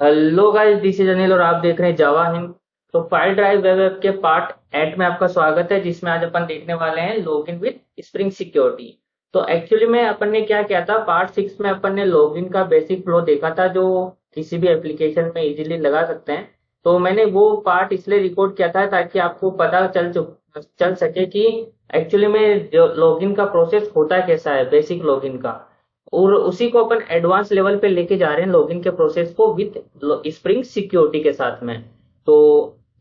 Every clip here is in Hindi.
Hello guys, this is Anil और आप देख रहे हैं जावा हिंद। तो फाइल ड्राइव वेब ऐप के पार्ट 8 में आपका स्वागत है, जिसमें आज अपन देखने वाले हैं लॉगिन विद स्प्रिंग सिक्योरिटी। तो एक्चुअली में अपन ने क्या किया था, पार्ट 6 में अपन ने लॉगिन का बेसिक फ्लो देखा था, जो किसी भी एप्लीकेशन में इजीली लगा सकते हैं। तो मैंने वो पार्ट इसलिए रिकॉर्ड किया था ताकि आपको पता चल सके कि एक्चुअली में जो लॉगिन का प्रोसेस होता कैसा है, बेसिक लॉगिन का। और उसी को अपन एडवांस लेवल पे लेके जा रहे हैं लॉगिन के प्रोसेस को विद स्प्रिंग सिक्योरिटी के साथ में। तो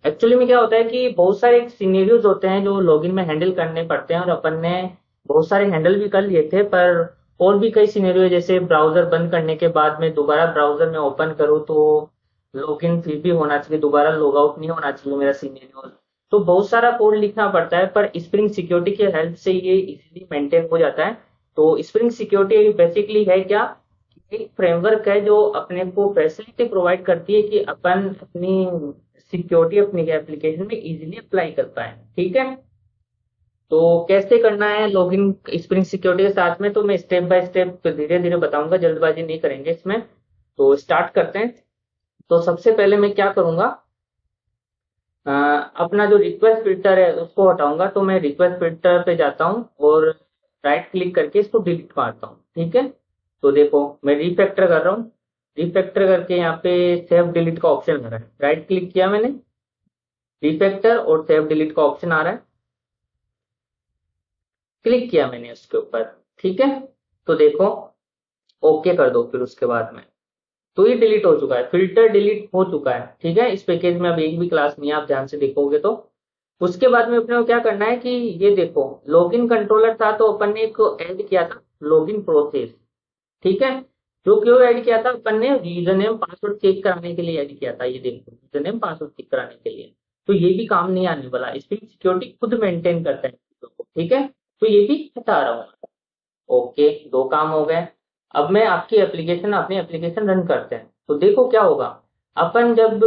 एक्चुअली में क्या होता है कि बहुत सारे सिनेरियोज होते हैं जो लॉगिन में हैंडल करने पड़ते हैं, और अपन ने बहुत सारे हैंडल भी कर लिए थे, पर और भी कई सिनेरियो जैसे ब्राउजर बंद करने के बाद में दोबारा ब्राउजर में ओपन करूँ तो लॉगिन फिर भी होना चाहिए, दोबारा लॉग आउट नहीं होना चाहिए मेरा सिनेरियो। तो बहुत सारा कोड लिखना पड़ता है, पर स्प्रिंग सिक्योरिटी की हेल्प से ये इजीली मेंटेन हो जाता है। तो स्प्रिंग सिक्योरिटी बेसिकली है क्या, एक फ्रेमवर्क है जो अपने को फैसिलिटी प्रोवाइड करती है कि अपन अपनी सिक्योरिटी अपनी एप्लीकेशन में इजीली अप्लाई कर पाए। ठीक है, तो कैसे करना है लॉगिन स्प्रिंग सिक्योरिटी के साथ में, तो मैं स्टेप बाय स्टेप धीरे धीरे बताऊंगा, जल्दबाजी नहीं करेंगे इसमें। तो स्टार्ट करते हैं। तो सबसे पहले मैं क्या करूंगा, अपना जो रिक्वेस्ट फिल्टर है उसको हटाऊंगा। तो मैं रिक्वेस्ट फिल्टर पे जाता हूँ और राइट क्लिक करके इसको डिलीट मारता हूँ। ठीक है, तो देखो मैं रिफैक्टर कर रहा हूँ। रिफैक्टर करके यहाँ पे सेव डिलीट का ऑप्शन आ रहा है, राइट क्लिक किया मैंने, रिफैक्टर और सेव डिलीट का ऑप्शन आ रहा है, क्लिक किया मैंने उसके ऊपर। ठीक है, तो देखो ओके कर दो फिर उसके बाद में। तो ये डिलीट हो चुका है, फिल्टर डिलीट हो चुका है। ठीक है, इस पैकेज में अब एक भी क्लास नहीं है, आप ध्यान से देखोगे तो। उसके बाद में अपने को क्या करना है कि ये देखो लॉगिन कंट्रोलर था, तो अपन ने एक ऐड किया था लॉगिन प्रोसेस। ठीक है, जो क्यों ऐड किया था, अपन ने यूजर नेम पासवर्ड चेक कराने के लिए ऐड किया था। ये देखो यूजर नेम पासवर्ड चेक कराने के लिए। तो ये भी काम नहीं आने वाला, इसकी सिक्योरिटी खुद मेंटेन करता है चीजों को। ठीक है, तो ये भी हटा रहा हूँ। ओके, दो काम हो गए। अब मैं आपकी एप्लीकेशन अपनी एप्लीकेशन रन करते हैं, तो देखो क्या होगा। अपन जब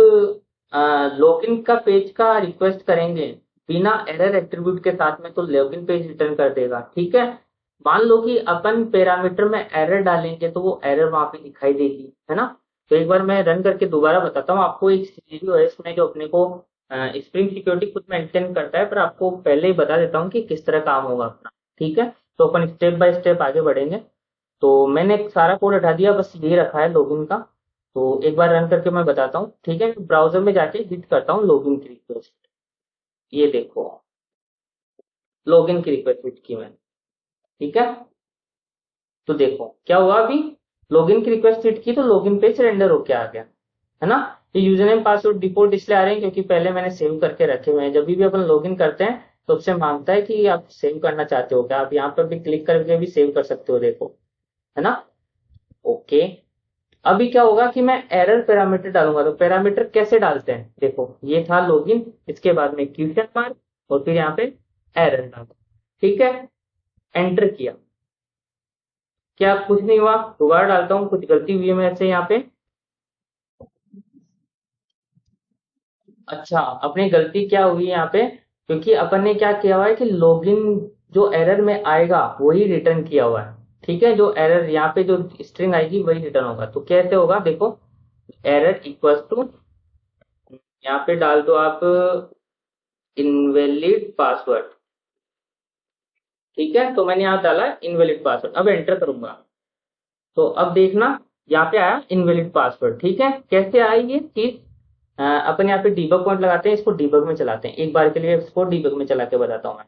लॉगिन का पेज का रिक्वेस्ट करेंगे बिना एरर एट्रीब्यूट के साथ में, तो लॉगिन पेज रिटर्न कर देगा। ठीक है, मान लो कि अपन पैरामीटर में एरर डालेंगे तो वो एरर वहां पे दिखाई देगी, है ना। तो एक बार मैं रन करके दोबारा बताता हूँ आपको। एक सिनेरियो है इसमें जो अपने को स्प्रिंग सिक्योरिटी खुद मेंटेन करता है, पर आपको पहले ही बता देता हूँ कि किस तरह काम होगा अपना। ठीक है, तो अपन स्टेप बाय स्टेप आगे बढ़ेंगे। तो मैंने सारा कोड हटा दिया, बस ये रखा है लॉगिन का। तो एक बार रन करके मैं बताता हूँ। ठीक है, ब्राउजर में जाके हिट करता हूँ लॉगिन की रिक्वेस्ट। ये देखो लॉगिन की रिक्वेस्ट हिट की मैंने। ठीक है, तो देखो क्या हुआ अभी, लॉगिन की रिक्वेस्ट हिट की तो लॉगिन पेज रेंडर होके आ गया, है ना। ये यूजर नेम पासवर्ड डिफॉल्ट इसलिए आ रहे हैं क्योंकि पहले मैंने सेव करके रखे हुए हैं। जब भी अपन लॉगिन करते हैं तो उससे मांगता है कि आप सेव करना चाहते हो क्या। आप यहाँ पर भी क्लिक करके भी सेव कर सकते हो, देखो, है ना। ओके, अभी क्या होगा कि मैं एरर पैरामीटर डालूंगा। तो पैरामीटर कैसे डालते हैं, देखो ये था लॉगिन, इसके बाद में क्वेश्चन मार्क और फिर यहाँ पे एरर डाला। ठीक है, एंटर किया, क्या कुछ नहीं हुआ। दोबारा डालता हूँ, कुछ गलती हुई है मेरे से यहाँ पे। अच्छा, अपनी गलती क्या हुई है यहाँ पे, क्योंकि अपन ने क्या किया हुआ है कि लॉगिन जो एरर में आएगा वही रिटर्न किया हुआ है। ठीक है, जो एरर यहाँ पे जो स्ट्रिंग आएगी वही रिटर्न होगा। तो कैसे होगा, देखो एरर इक्वल टू, यहाँ पे डाल दो आप इनवैलिड पासवर्ड। ठीक है, तो मैंने यहाँ डाला इनवैलिड पासवर्ड, अब एंटर करूंगा। तो अब देखना यहाँ पे आया इनवैलिड पासवर्ड। ठीक है, कैसे आया ये चीज, अपन यहाँ पे डीबग पॉइंट लगाते हैं, इसको डीबग में चलाते हैं। एक बार के लिए इसको डीबग में चला के बताता हूँ मैं।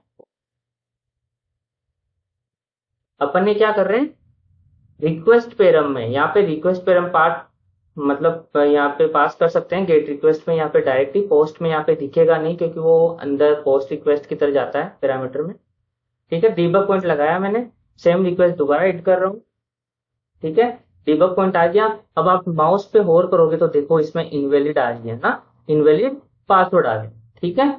अपन ने क्या कर रहे हैं, रिक्वेस्ट पेरम में, यहाँ पे रिक्वेस्ट पेरम पार्ट मतलब यहाँ पे पास कर सकते हैं। गेट रिक्वेस्ट में यहाँ पे डायरेक्टली, पोस्ट में यहाँ पे दिखेगा नहीं क्योंकि वो अंदर पोस्ट रिक्वेस्ट की तरह जाता है पैरामीटर में। ठीक है, डीबग पॉइंट लगाया मैंने, सेम रिक्वेस्ट दोबारा एड कर रहा हूँ। ठीक है, डीबग पॉइंट आ गया। अब आप माउस पे होल्ड करोगे तो देखो इसमें इनवैलिड आ रही है ना, इनवैलिड पासवर्ड आ गया। ठीक है,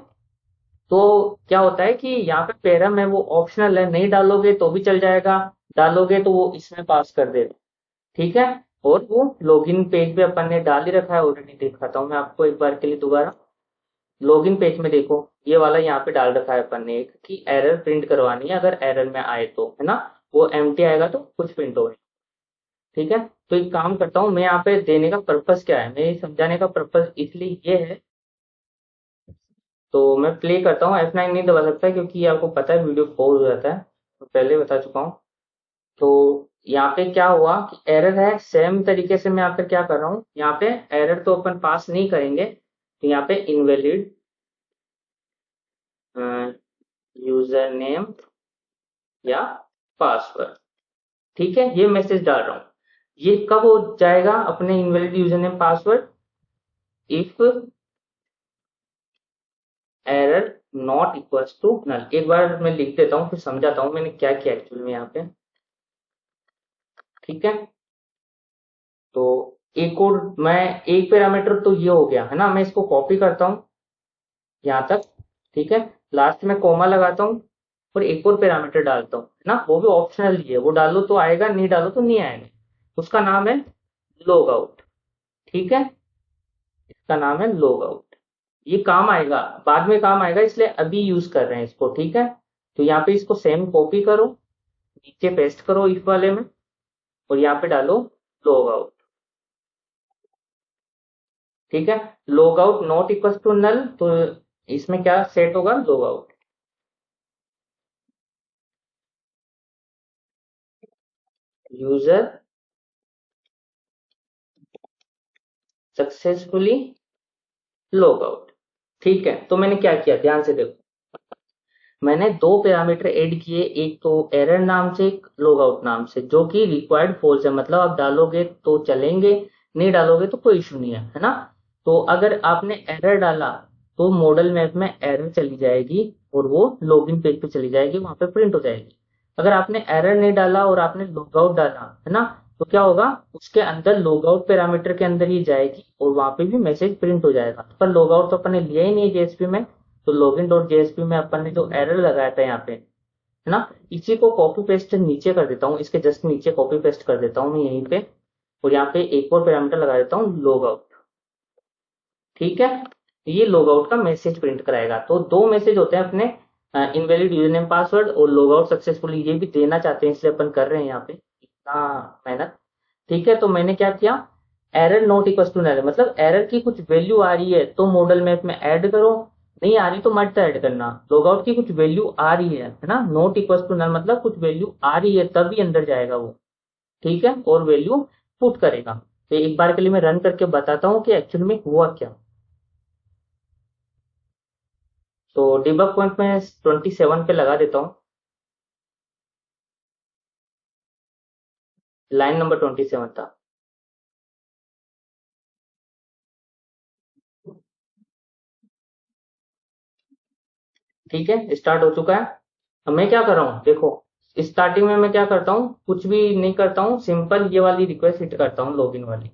तो क्या होता है कि यहाँ पे पैरम है वो ऑप्शनल है, नहीं डालोगे तो भी चल जाएगा, डालोगे तो वो इसमें पास कर देगा। ठीक है, और वो लॉगिन पेज पे अपन ने डाल ही रखा है ऑलरेडी, दिखाता हूँ मैं आपको एक बार के लिए दोबारा। लॉगिन पेज में देखो ये वाला यहाँ पे डाल रखा है अपन ने एक, कि एरर प्रिंट करवानी है, अगर एरर में आए तो, है ना। वो एम्प्टी आएगा तो कुछ प्रिंट होगा। ठीक है। तो एक काम करता हूँ मैं, यहाँ पे देने का पर्पस क्या है, मेरे समझाने का पर्पस इसलिए ये है। तो मैं प्ले करता हूँ, F9 नहीं दबा सकता क्योंकि आपको पता है वीडियो पॉज हो जाता है, तो पहले बता चुका हूँ। तो यहाँ पे क्या हुआ कि एरर है, सेम तरीके से मैं यहाँ पे क्या कर रहा हूँ, यहाँ पे एरर तो अपन पास नहीं करेंगे, तो यहाँ पे इनवैलिड यूजर नेम या पासवर्ड, ठीक है, ये मैसेज डाल रहा हूँ। ये कब हो जाएगा अपने invalid user name password, if error not equals to null. एक बार मैं लिख देता हूँ फिर समझाता हूँ मैंने क्या किया एक्चुअली में यहाँ पे, ठीक है। तो एक और मैं, एक पैरामीटर तो ये हो गया है ना, मैं इसको कॉपी करता हूँ यहाँ तक, ठीक है। लास्ट में कोमा लगाता हूँ और एक और पैरामीटर डालता हूँ, है ना, वो भी ऑप्शनल ही है, वो डालो तो आएगा, नहीं डालो तो नहीं आएगा। उसका नाम है लॉग आउट, ठीक है, इसका नाम है लॉग आउट। ये काम आएगा, बाद में काम आएगा, इसलिए अभी यूज कर रहे हैं इसको, ठीक है। तो यहाँ पे इसको सेम कॉपी करो, नीचे पेस्ट करो इफ वाले में, और यहाँ पे डालो लॉग आउट, ठीक है। Log out not equal to null, तो इसमें क्या सेट होगा, log out user successfully log out, ठीक है। तो मैंने क्या किया, ध्यान से देखो, मैंने दो पैरामीटर ऐड किए, एक तो एरर नाम से, एक लॉग आउट नाम से, जो कि रिक्वायर्ड फॉल्स है, मतलब आप डालोगे तो चलेंगे, नहीं डालोगे तो कोई इशू नहीं है ना। तो अगर आपने एरर डाला तो मॉडल मैप में एरर चली जाएगी और वो लॉगिन पेज पे चली जाएगी, वहां पे प्रिंट हो जाएगी। अगर आपने एरर नहीं डाला और आपने लॉग आउट डाला, है ना, तो क्या होगा, उसके अंदर लॉग आउट पैरामीटर के अंदर ही जाएगी और वहां पे भी मैसेज प्रिंट हो जाएगा। पर लॉग आउट तो अपन ने लिया ही नहीं है जेएसपी में, तो लॉगिन डॉट जेएसपी में अपन ने जो एरर लगाया था यहाँ पे, है ना, इसी को कॉपी पेस्ट नीचे कर देता हूँ, इसके जस्ट नीचे कॉपी पेस्ट कर देता हूँ मैं यहीं पे, और यहाँ पे एक और पैरामीटर लगा देता हूँ लॉग आउट, ठीक है। ये लॉग आउट का मैसेज प्रिंट कराएगा। तो दो मैसेज होते हैं अपने, इनवैलिड यूजर नेम पासवर्ड और लॉग आउट सक्सेसफुली, ये भी देना चाहते हैं इसलिए अपन कर रहे हैं यहाँ पे इतना मेहनत, ठीक है। तो मैंने क्या किया, error not equal to null, मतलब एरर की कुछ वैल्यू आ रही है तो मॉडल मैप में ऐड करो, नहीं आ रही तो मत ऐड करना। लॉग आउट की कुछ वैल्यू आ रही है ना, नॉट इक्वल टू नल मतलब कुछ वैल्यू आ रही है तभी अंदर जाएगा वो, ठीक है, और वैल्यू पुट करेगा। तो एक बार के लिए मैं रन करके बताता हूँ कि एक्चुअल में हुआ क्या। तो डिबग पॉइंट में 27 पे लगा देता हूँ, लाइन नंबर 27 था, ठीक है, स्टार्ट हो चुका है। अब मैं क्या कर रहा हूँ देखो, स्टार्टिंग में मैं क्या करता हूँ, कुछ भी नहीं करता हूँ, सिंपल ये वाली रिक्वेस्ट हिट करता हूँ लॉगिन वाली,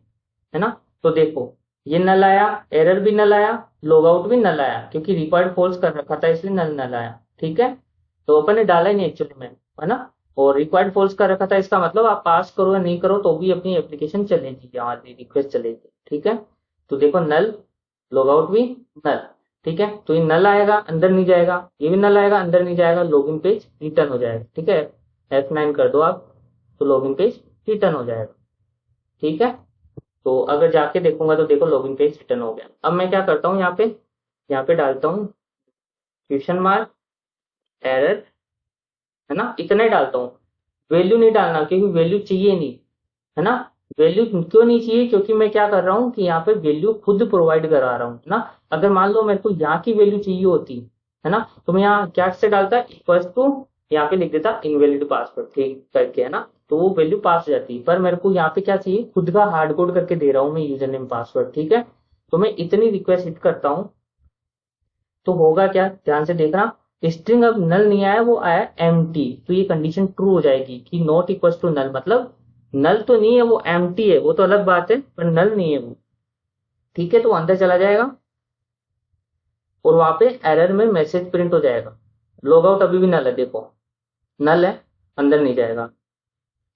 है ना। तो देखो ये नल आया, एरर भी नल आया, लॉग आउट भी नल आया, क्योंकि रिक्वायर्ड फॉल्स कर रखा था इसलिए नल नल आया, ठीक है। तो अपन ने डाला ही नहीं एक्चुअली में, है ना, और रिक्वायर्ड फॉल्स कर रखा था, इसका मतलब आप पास करो या नहीं करो तो भी अपनी एप्लीकेशन चलेगी, हमारी रिक्वेस्ट चलेगी, ठीक है। तो देखो नल, लॉग आउट भी नल, ठीक है। तो ये नल आएगा अंदर नहीं जाएगा, ये भी नल आएगा अंदर नहीं जाएगा, लॉगिन पेज रिटर्न हो जाएगा, ठीक है। F9 कर दो आप, तो लॉगिन पेज रिटर्न हो जाएगा, ठीक है। तो अगर जाके देखूंगा तो देखो लॉगिन पेज रिटर्न हो गया। अब मैं क्या करता हूँ, यहाँ पे डालता हूँ क्वेश्चन मार्क एरर, है ना, इतना ही डालता हूँ, वैल्यू नहीं डालना क्योंकि वैल्यू चाहिए नहीं, है ना। वैल्यू क्यों नहीं चाहिए, क्योंकि मैं क्या कर रहा हूँ कि यहाँ पे वैल्यू खुद प्रोवाइड करा रहा हूँ, है ना। अगर मान लो मेरे को यहाँ की वैल्यू चाहिए होती, है ना, तो मैं यहाँ क्या से डालता, इक्वल टू, यहाँ पे लिख देता इनवैलिड पासवर्ड, ठीक करके, है ना, तो वो वैल्यू पास हो जाती। पर मेरे को यहाँ पे क्या चाहिए, खुद का हार्ड कोड करके दे रहा हूँ मैं यूजर नेम पासवर्ड, ठीक है। तो मैं इतनी रिक्वेस्ट हिट करता हूँ, तो होगा क्या, ध्यान से देखना, स्ट्रिंग अब नल नहीं आया, वो आया एम्प्टी, तो ये कंडीशन ट्रू हो जाएगी कि नॉट इक्वल टू नल, मतलब नल तो नहीं है, वो एम्प्टी है, वो तो अलग बात है, पर नल नहीं है वो, ठीक है। तो अंदर चला जाएगा और वहां पे एरर में मैसेज प्रिंट हो जाएगा, लॉग आउट अभी भी नल है, देखो नल है, अंदर नहीं जाएगा,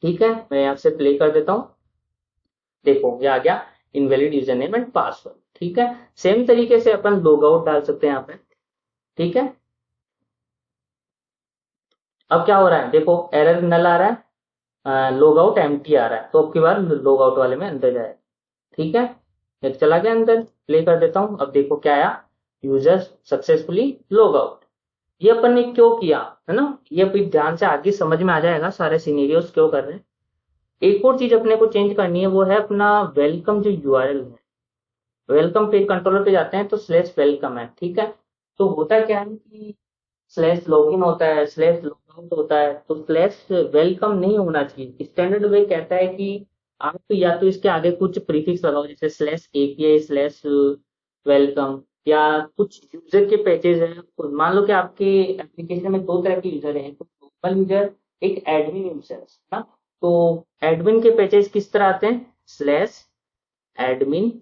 ठीक है। मैं यहाँ से प्ले कर देता हूँ, देखो ये आ गया invalid user name and password, ठीक है। सेम तरीके से अपन लॉग आउट डाल सकते हैं यहाँ पे, ठीक है। अब क्या हो रहा है देखो, एरर नल आ रहा है, लॉग आउट एम्प्टी आ रहा है, तो अब की बार लॉग आउट वाले में अंदर जाए। ठीक है, एक चला गया अंदर, प्ले कर देता हूँ। अब देखो क्या आया, यूजर सक्सेसफुली लॉग आउट। ये अपन ने क्यों किया, है ना, ये अभी ध्यान से आगे समझ में आ जाएगा सारे सिनेरियोस क्यों कर रहे हैं। एक और चीज अपने को चेंज करनी है, वो है अपना वेलकम जो यूआरएल है। वेलकम पेज कंट्रोलर पे जाते हैं तो स्लैश वेलकम है, ठीक है। तो होता क्या है कि स्लैश लॉगिन होता है, स्लैश लॉगआउट होता है, तो स्लैश वेलकम नहीं होना चाहिए। स्टैंडर्ड वे कहता है कि आप तो या तो इसके आगे कुछ प्रीफिक्स लगाओ, जैसे स्लैश एपीआई स्लैश वेलकम, या कुछ यूजर के पैचेज है। तो मान लो कि आपके एप्लीकेशन में दो तरह के यूजर हैं, तो नॉर्मल यूजर, एक एडमिन यूजर है ना। तो एडमिन के पैचेज किस तरह आते हैं, slash admin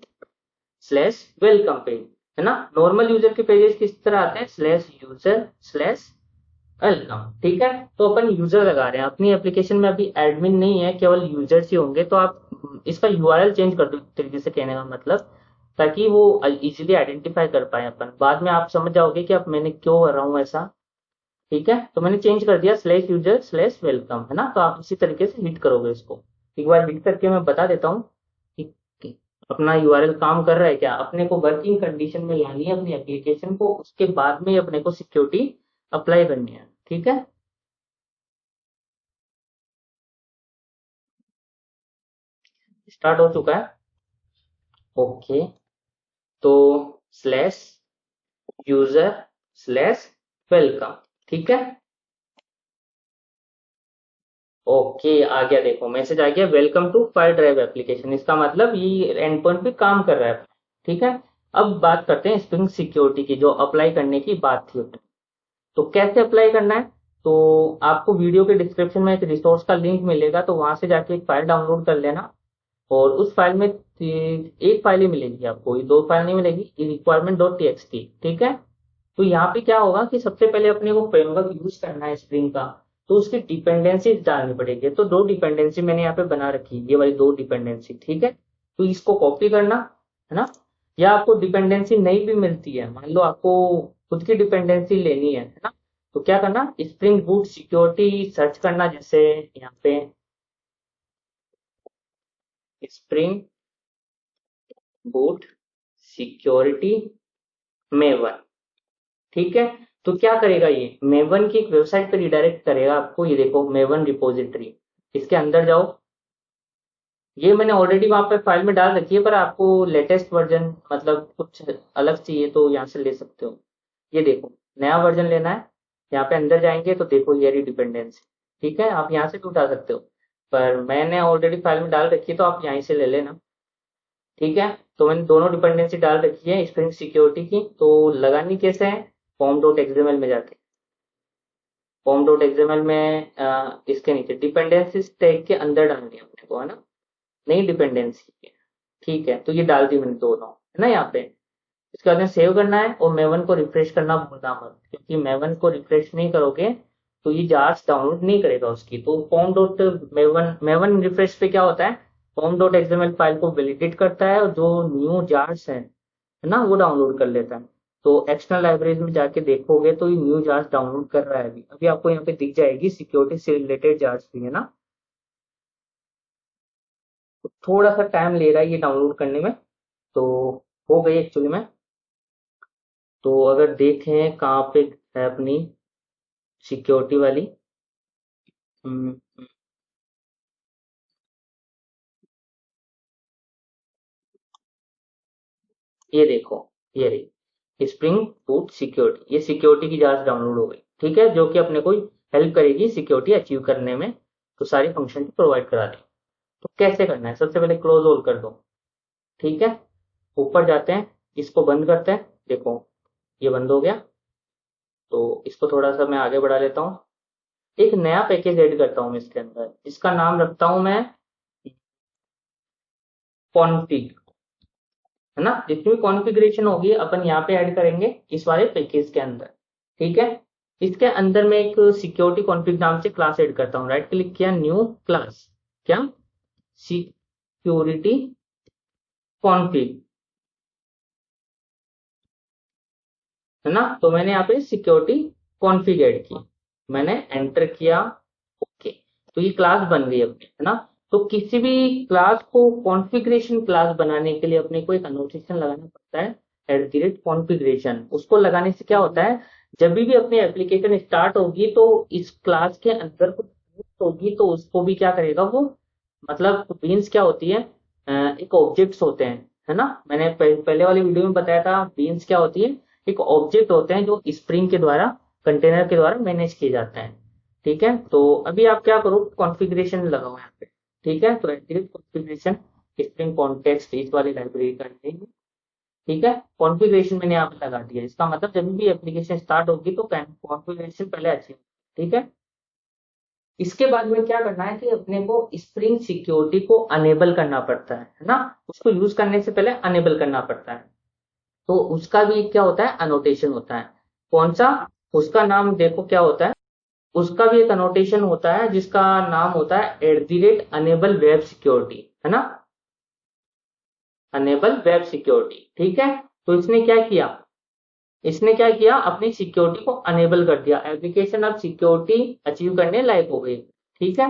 slash welcome page, है ना। नॉर्मल यूजर के पेजेस किस तरह आते हैं, स्लैश यूजर स्लैश वेलकम, ठीक है। तो अपन यूजर लगा रहे हैं अपनी एप्लीकेशन में, अभी एडमिन नहीं है, केवल यूजर्स ही होंगे। तो आप इसका यूआरएल चेंज कर दो, एक तरीके से कहने का मतलब, ताकि वो इजीली आइडेंटिफाई कर पाए अपन। बाद में आप समझ जाओगे कि अब मैंने क्यों कर रहा हूँ ऐसा, ठीक है। तो मैंने चेंज कर दिया स्लैश यूजर स्लैश वेलकम, है ना। तो आप इसी तरीके से हिट करोगे इसको। एक बार हिट करके मैं बता देता हूँ कि अपना यूआरएल काम कर रहा है क्या। अपने को वर्किंग कंडीशन में लानी है अपनी एप्लीकेशन को, उसके बाद में अपने को सिक्योरिटी अप्लाई करनी है, ठीक है। स्टार्ट हो चुका है, ओके। तो स्लैश यूजर स्लैश वेलकम, ठीक है। ओके, आ गया, देखो मैसेज आ गया, welcome to file drive application. इसका मतलब ये एंड पॉइंट पे काम कर रहा है, ठीक है। अब बात करते हैं स्प्रिंग सिक्योरिटी की, जो अप्लाई करने की बात थी अपनी। तो कैसे अप्लाई करना है, तो आपको वीडियो के डिस्क्रिप्शन में एक रिसोर्स का लिंक मिलेगा, तो वहां से जाके एक फाइल डाउनलोड कर लेना। और उस फाइल में एक फाइल ही मिलेगी आपको, ये दो फाइल नहीं मिलेगी, रिक्वायरमेंट डॉट टीएक्सटी, ठीक है। तो यहाँ पे क्या होगा कि सबसे पहले अपने को फ्रेमवर्क यूज करना है स्प्रिंग का, तो उसकी डिपेंडेंसी डालनी पड़ेगी। तो दो डिपेंडेंसी मैंने यहाँ पे बना रखी है, ये वाली दो डिपेंडेंसी, ठीक है। तो इसको कॉपी करना, है ना। या आपको डिपेंडेंसी नहीं भी मिलती है, मान लो आपको खुद की डिपेंडेंसी लेनी है ना। तो क्या करना, स्प्रिंग बूट सिक्योरिटी सर्च करना, जैसे यहाँ पे स्प्रिंग बूट सिक्योरिटी मेवन, ठीक है। तो क्या करेगा, ये मेवन की एक वेबसाइट पे रिडायरेक्ट करेगा आपको। ये देखो मेवन रिपोजिटरी, इसके अंदर जाओ। ये मैंने ऑलरेडी वहां पे फाइल में डाल रखी है, पर आपको लेटेस्ट वर्जन मतलब कुछ अलग चाहिए तो यहाँ से ले सकते हो। ये देखो नया वर्जन लेना है, यहाँ पे अंदर जाएंगे तो देखो ये रही डिपेंडेंसी, ठीक है। आप यहाँ से भी उठा सकते हो, पर मैंने ऑलरेडी फाइल में डाल रखी है तो आप यहीं से ले लेना, ठीक है। तो मैंने दोनों डिपेंडेंसी डाल रखी है स्प्रिंग सिक्योरिटी की। तो लगानी कैसे है, फॉर्म डॉट एक्सएमएल में जाके, फॉर्म डॉट एक्सएमएल में इसके नीचे डिपेंडेंसी टैग के अंदर डालनी है अपने को, है ना, नई डिपेंडेंसी, ठीक है। तो ये डाल दी मैंने दोनों, है ना, यहाँ पे। इसके बाद में सेव करना है, और मेवन को रिफ्रेश करना भूलना मत, क्योंकि मेवन को रिफ्रेश नहीं करोगे तो ये जार्स डाउनलोड नहीं करेगा उसकी। तो form dot maven maven refresh पे क्या होता है, फॉर्म डॉट एक्सएमएल फाइल को वैलिडेट करता है, और जो न्यू जार्स है ना, वो डाउनलोड कर लेता है। तो एक्सटर्नल लाइब्रेरीज में जाके देखोगे तो ये न्यू जार्स डाउनलोड कर रहा है। अभी अभी आपको यहाँ पे दिख जाएगी सिक्योरिटी से रिलेटेड जार्स भी, है ना। तो थोड़ा सा टाइम ले रहा है ये डाउनलोड करने में, तो हो गई एक्चुअली में। तो अगर देखें कहाँ पे है अपनी सिक्योरिटी वाली, हम्म, ये देखो, ये रही स्प्रिंग बूट सिक्योरिटी, ये सिक्योरिटी की जांच डाउनलोड हो गई, ठीक है, जो कि अपने को हेल्प करेगी सिक्योरिटी अचीव करने में। तो सारी फंक्शन प्रोवाइड करा दी। तो कैसे करना है, सबसे पहले क्लोज ऑल कर दो, ठीक है। ऊपर जाते हैं, इसको बंद करते हैं, देखो ये बंद हो गया। तो इसको थोड़ा सा मैं आगे बढ़ा लेता हूँ। एक नया पैकेज ऐड करता हूँ मैं इसके अंदर, इसका नाम रखता हूँ मैं कॉन्फिग, है ना। जितनी भी कॉन्फ़िगरेशन होगी अपन यहाँ पे ऐड करेंगे इस वाले पैकेज के अंदर, ठीक है। इसके अंदर मैं एक सिक्योरिटी कॉन्फ़िग नाम से क्लास ऐड करता हूँ। राइट क्लिक किया, न्यू क्लास, क्या, सिक्योरिटी कॉन्फ़िग, है ना। तो मैंने यहाँ पे सिक्योरिटी कॉन्फ़िग ऐड की, मैंने एंटर किया, ओके। तो ये क्लास बन गई अपनी, है ना। तो किसी भी क्लास को कॉन्फ़िगरेशन क्लास बनाने के लिए अपने को एक एनोटेशन लगाना पड़ता है, @कॉन्फ़िगरेशन। उसको लगाने से क्या होता है, जब भी अपनी एप्लीकेशन स्टार्ट होगी तो इस क्लास के अंदर कुछ होगी तो उसको भी क्या करेगा वो, मतलब बीन्स क्या होती है, एक ऑब्जेक्ट्स होते हैं, है ना। मैंने पहले वाली वीडियो में बताया था बीन्स क्या होती है, एक ऑब्जेक्ट होते हैं जो स्प्रिंग के द्वारा, कंटेनर के द्वारा मैनेज किए जाते हैं। ठीक है, तो अभी आप क्या करो, कॉन्फ़िगरेशन लगाओ यहाँ पे। ठीक है, तो एटलीस्ट कॉन्फ़िगरेशन स्प्रिंग कॉन्टेक्स्ट इस वाली लाइब्रेरी का लेंगे। ठीक है, कॉन्फ़िगरेशन मैंने यहाँ पे लगा दिया, इसका मतलब जब भी एप्लीकेशन स्टार्ट होगी तो कॉन्फ़िगरेशन पहले अच्छी होगी। ठीक है, इसके बाद में क्या करना है कि अपने को स्प्रिंग सिक्योरिटी को अनेबल करना पड़ता है ना। उसको यूज करने से पहले अनेबल करना पड़ता है, तो उसका भी क्या होता है, अनोटेशन होता है। कौन सा, उसका नाम देखो क्या होता है, उसका भी एक अनोटेशन होता है जिसका नाम होता है @अनेबल वेब सिक्योरिटी, है ना, अनेबल वेब सिक्योरिटी। ठीक है, तो इसने क्या किया, अपनी सिक्योरिटी को अनेबल कर दिया, एप्लीकेशन अब सिक्योरिटी अचीव करने लायक हो गई। ठीक है,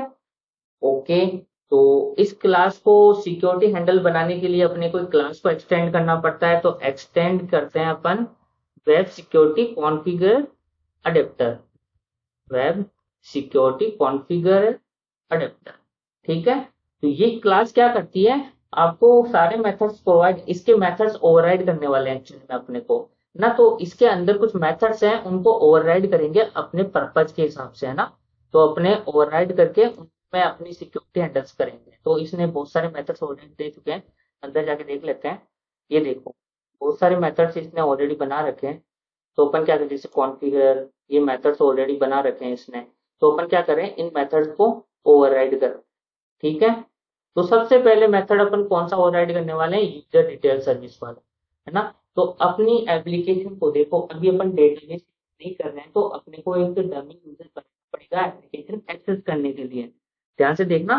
ओके। तो इस क्लास को सिक्योरिटी हैंडल बनाने के लिए अपने को क्लास को एक्सटेंड करना पड़ता है, तो एक्सटेंड करते हैं अपन web security configure adapter, web security configure adapter. ठीक है, तो ये क्लास क्या करती है, आपको सारे मेथड्स प्रोवाइड, इसके मेथड्स ओवरराइड करने वाले हैं एक्चुअली में अपने को ना। तो इसके अंदर कुछ मेथड्स हैं उनको ओवरराइड करेंगे अपने पर्पज के हिसाब से, है ना। तो अपने ओवरराइड करके उनमें अपनी सिक्योरिटी हैंडल्स करेंगे। तो इसने बहुत सारे मेथड्स ऑलरेडी दे चुके हैं, अंदर जाके देख लेते हैं। ये देखो, बहुत सारे मेथड्स इसने ऑलरेडी बना रखे हैं। तो अपन क्या करें, जैसे कॉन्फ़िगर, ये मेथड्स ऑलरेडी बना रखे हैं इसने, तो अपन क्या करें, इन मेथड्स को ओवरराइड करें। ठीक है, तो सबसे पहले मेथड अपन कौन सा ओवरराइड करने वाले हैं, यूजर डिटेल सर्विस वाला, है ना। तो अपनी एप्लीकेशन को देखो, अभी अपन डेटाबेस नहीं कर रहे हैं, तो अपने को एक डमी यूजर बनाना पड़ेगा एप्लीकेशन एक्सेस करने के लिए। ध्यान से देखना,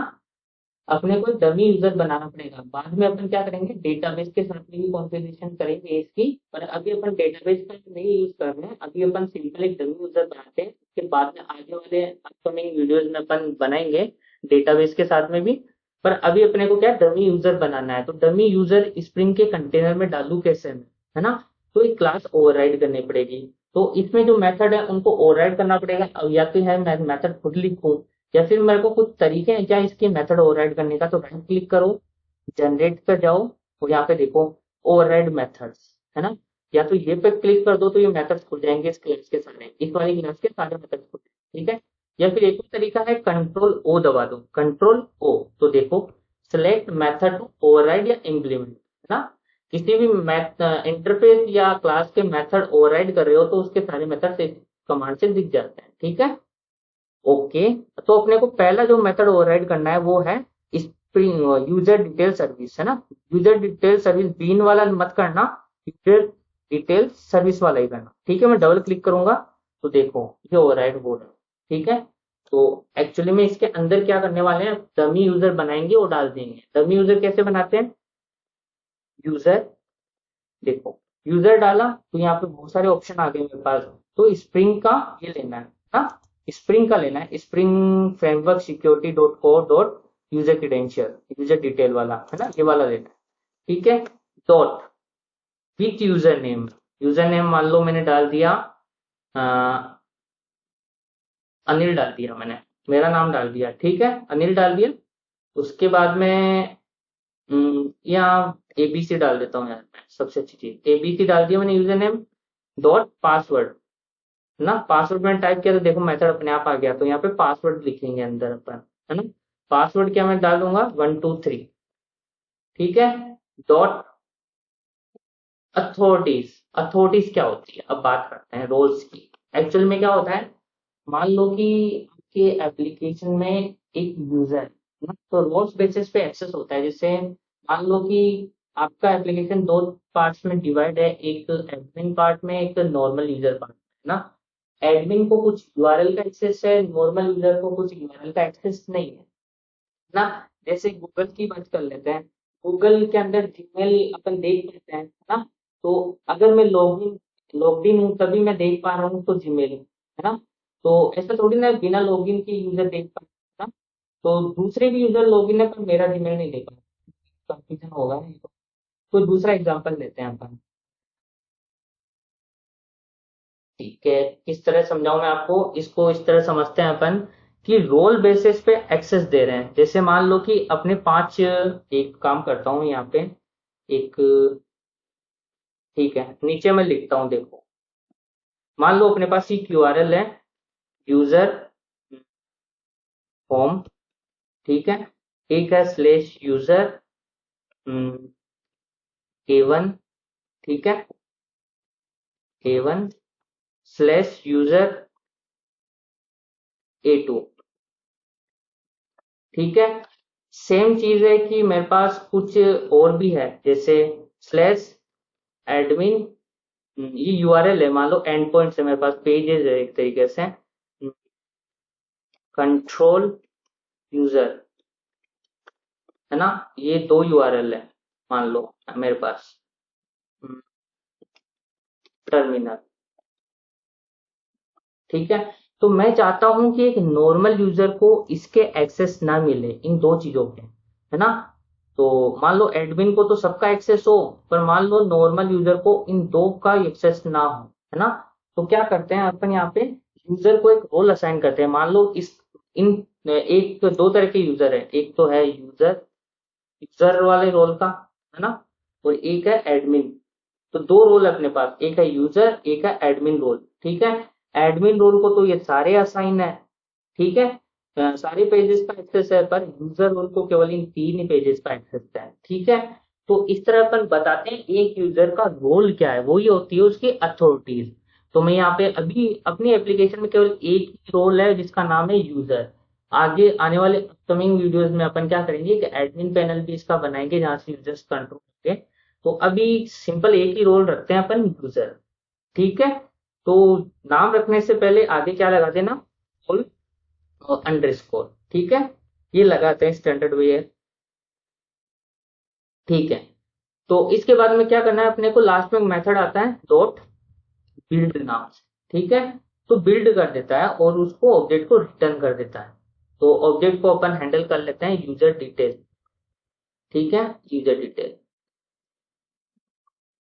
अपने को डमी यूजर बनाना पड़ेगा। बाद में अपन क्या करेंगे, डेटाबेस के साथ में भी कॉन्फ़िगरेशन करेंगे इसकी, पर अभी अपन डेटाबेस का नहीं यूज कर रहे हैं, अभी अपन सिंपल एक डमी यूजर बनाते हैं। उसके बाद में आगे वाले अपकमिंग वीडियोज में अपन बनाएंगे डेटाबेस के साथ में भी। पर अभी अपने को क्या डमी यूजर बनाना है, तो डमी यूजर स्प्रिंग के कंटेनर में डालू कैसे मैं, है ना। तो एक क्लास ओवरराइड करनी पड़ेगी, तो इसमें जो मेथड है उनको ओवरराइड करना पड़ेगा। अब या तो है मैं मेथड खुद लिखूं, या फिर मेरे को कुछ तरीके हैं क्या इसके मेथड ओवरराइड करने का। तो राइट क्लिक करो, जनरेट पर जाओ, और यहाँ पे देखो ओवरराइड मेथड्स, है ना। या तो ये पे क्लिक कर दो तो ये मेथड्स खुल जाएंगे इस क्लास के सारे, इस वाली क्लास के सारे मेथड्स खुल जाएंगे। ठीक है, या फिर एक और तरीका है, कंट्रोल ओ दबा दो, कंट्रोल ओ, तो देखो सिलेक्ट मेथड टू ओवरराइड या इम्प्लीमेंट, है ना। किसी भी इंटरफेस या क्लास के मेथड ओवरराइड कर रहे हो तो उसके सारे मेथड कमांड से दिख जाते हैं। ठीक है, ओके। तो अपने को पहला जो मेथड ओवरराइड करना है वो है स्प्रिंग यूजर डिटेल सर्विस, है ना। यूजर डिटेल सर्विस बीन वाला मत करना, यूजर डिटेल सर्विस वाला ही करना। ठीक है, मैं डबल क्लिक करूंगा तो देखो ये ओवरराइड हो रहा है। ठीक है, तो एक्चुअली में इसके अंदर क्या करने वाले हैं, डमी यूजर बनाएंगे और डाल देंगे। डमी यूजर कैसे बनाते हैं, यूजर, देखो यूजर डाला तो यहाँ पे बहुत सारे ऑप्शन आ गए मेरे पास। तो स्प्रिंग का ये लेना है ना, स्प्रिंग का लेना है, spring framework security dot co dot user credential, user detail वाला, है ना, ये वाला लेना है। ठीक है, डॉट विथ यूजर नेम मान लो मैंने डाल दिया अनिल डाल दिया, मैंने मेरा नाम डाल दिया। ठीक है, अनिल डाल दिया। उसके बाद में यहाँ एबीसी डाल देता हूँ यार, मैं सबसे अच्छी चीज एबीसी डाल दिया मैंने यूजर नेम, डॉट पासवर्ड ना। पासवर्ड मैंने टाइप किया तो देखो मेथड अपने आप आ गया, तो यहाँ पे पासवर्ड लिखेंगे अंदर अपन, है ना। पासवर्ड क्या मैं डाल दूंगा 123। ठीक है, डॉट अथॉरिटीज, अथॉरिटीज क्या होती है, अब बात करते हैं रोल्स की। एक्चुअल में क्या होता है, मान लो कि आपके एप्लीकेशन में एक यूजर है ना, तो रोल्स बेसिस पे एक्सेस होता है। जैसे मान लो कि आपका एप्लीकेशन दो पार्ट्स में डिवाइड है, एक एडमिन पार्ट में, एक नॉर्मल यूजर पार्ट में, है ना। एडमिन को कुछ यूआरएल का एक्सेस है, नॉर्मल यूजर को कुछ यूआरएल का एक्सेस नहीं है ना। जैसे गूगल की बात कर लेते हैं, गूगल के अंदर जीमेल अपन देख पाते हैं, है ना। तो अगर मैं लॉगिन हूँ तभी मैं देख पा रहा हूँ तो जीमेल, है ना। तो ऐसा थोड़ी ना बिना लॉगिन के यूजर देख पाए, है ना। तो दूसरे भी यूजर लॉगिन है पर मेरा जीमेल नहीं देखा, कंफ्यूजन होगा नहीं तो। कोई दूसरा एग्जांपल लेते हैं अपन। ठीक है, किस तरह समझाऊं मैं आपको इसको, इस तरह समझते हैं अपन कि रोल बेसिस पे एक्सेस दे रहे हैं। जैसे मान लो कि अपने पांच, एक काम करता हूँ यहाँ पे, एक, ठीक है नीचे मैं लिखता हूँ देखो। मान लो अपने पास एक यूआरएल है, यूजर होम, ठीक है, एक है स्लेश यूजर A1, ठीक है, A1 स्लेश यूजर A2, ठीक है। सेम चीज है कि मेरे पास कुछ और भी है, जैसे स्लेश एडमिन, ये यूआरएल है, मान लो एंड पॉइंट से मेरे पास पेजेस है एक तरीके से, कंट्रोल यूजर, है ना, ये दो यूआरएल है मान लो मेरे पास, टर्मिनल, ठीक है। तो मैं चाहता हूं कि एक नॉर्मल यूजर को इसके एक्सेस ना मिले इन दो चीजों के, है ना। तो मान लो एडमिन को तो सबका एक्सेस हो, पर मान लो नॉर्मल यूजर को इन दो का एक्सेस ना हो, है ना। तो क्या करते हैं अपन यहाँ पे, यूजर को एक रोल असाइन करते हैं। मान लो इस इन एक तो दो तरह के यूजर है, एक तो है यूजर, यूजर वाले रोल का, है ना, और एक है एडमिन। तो दो रोल है अपने पास, एक है यूजर, एक है एडमिन रोल, ठीक है। एडमिन रोल को तो ये सारे असाइन है, ठीक है, सारे पेजेस का एक्सेस है, पर यूजर रोल को केवल इन तीन ही पेजेस का एक्सेस है, ठीक है। तो इस तरह अपन बताते हैं एक यूजर का रोल क्या है, वो ये होती है उसकी अथॉरिटीज। तो मैं यहाँ पे अभी अपनी एप्लीकेशन में केवल एक ही रोल है जिसका नाम है यूजर। आगे आने वाले अपकमिंग वीडियोस में अपन क्या करेंगे कि एडमिन पैनल भी इसका बनाएंगे जहां से यूजर्स कंट्रोल होंगे। तो अभी सिंपल एक ही रोल रखते हैं अपन, यूजर, ठीक है। तो नाम रखने से पहले आगे क्या लगा देना, रोल अंडरस्कोर, ठीक है, ये लगाते हैं स्टैंडर्ड वे है, ठीक है। तो इसके बाद में क्या करना है अपने को, लास्ट में मेथड आता है डॉट बिल्ड नाम से, ठीक है। तो बिल्ड कर देता है और उसको ऑब्जेक्ट को रिटर्न कर देता है। तो ऑब्जेक्ट को अपन हैंडल कर लेते हैं यूजर डिटेल, ठीक है, यूजर डिटेल,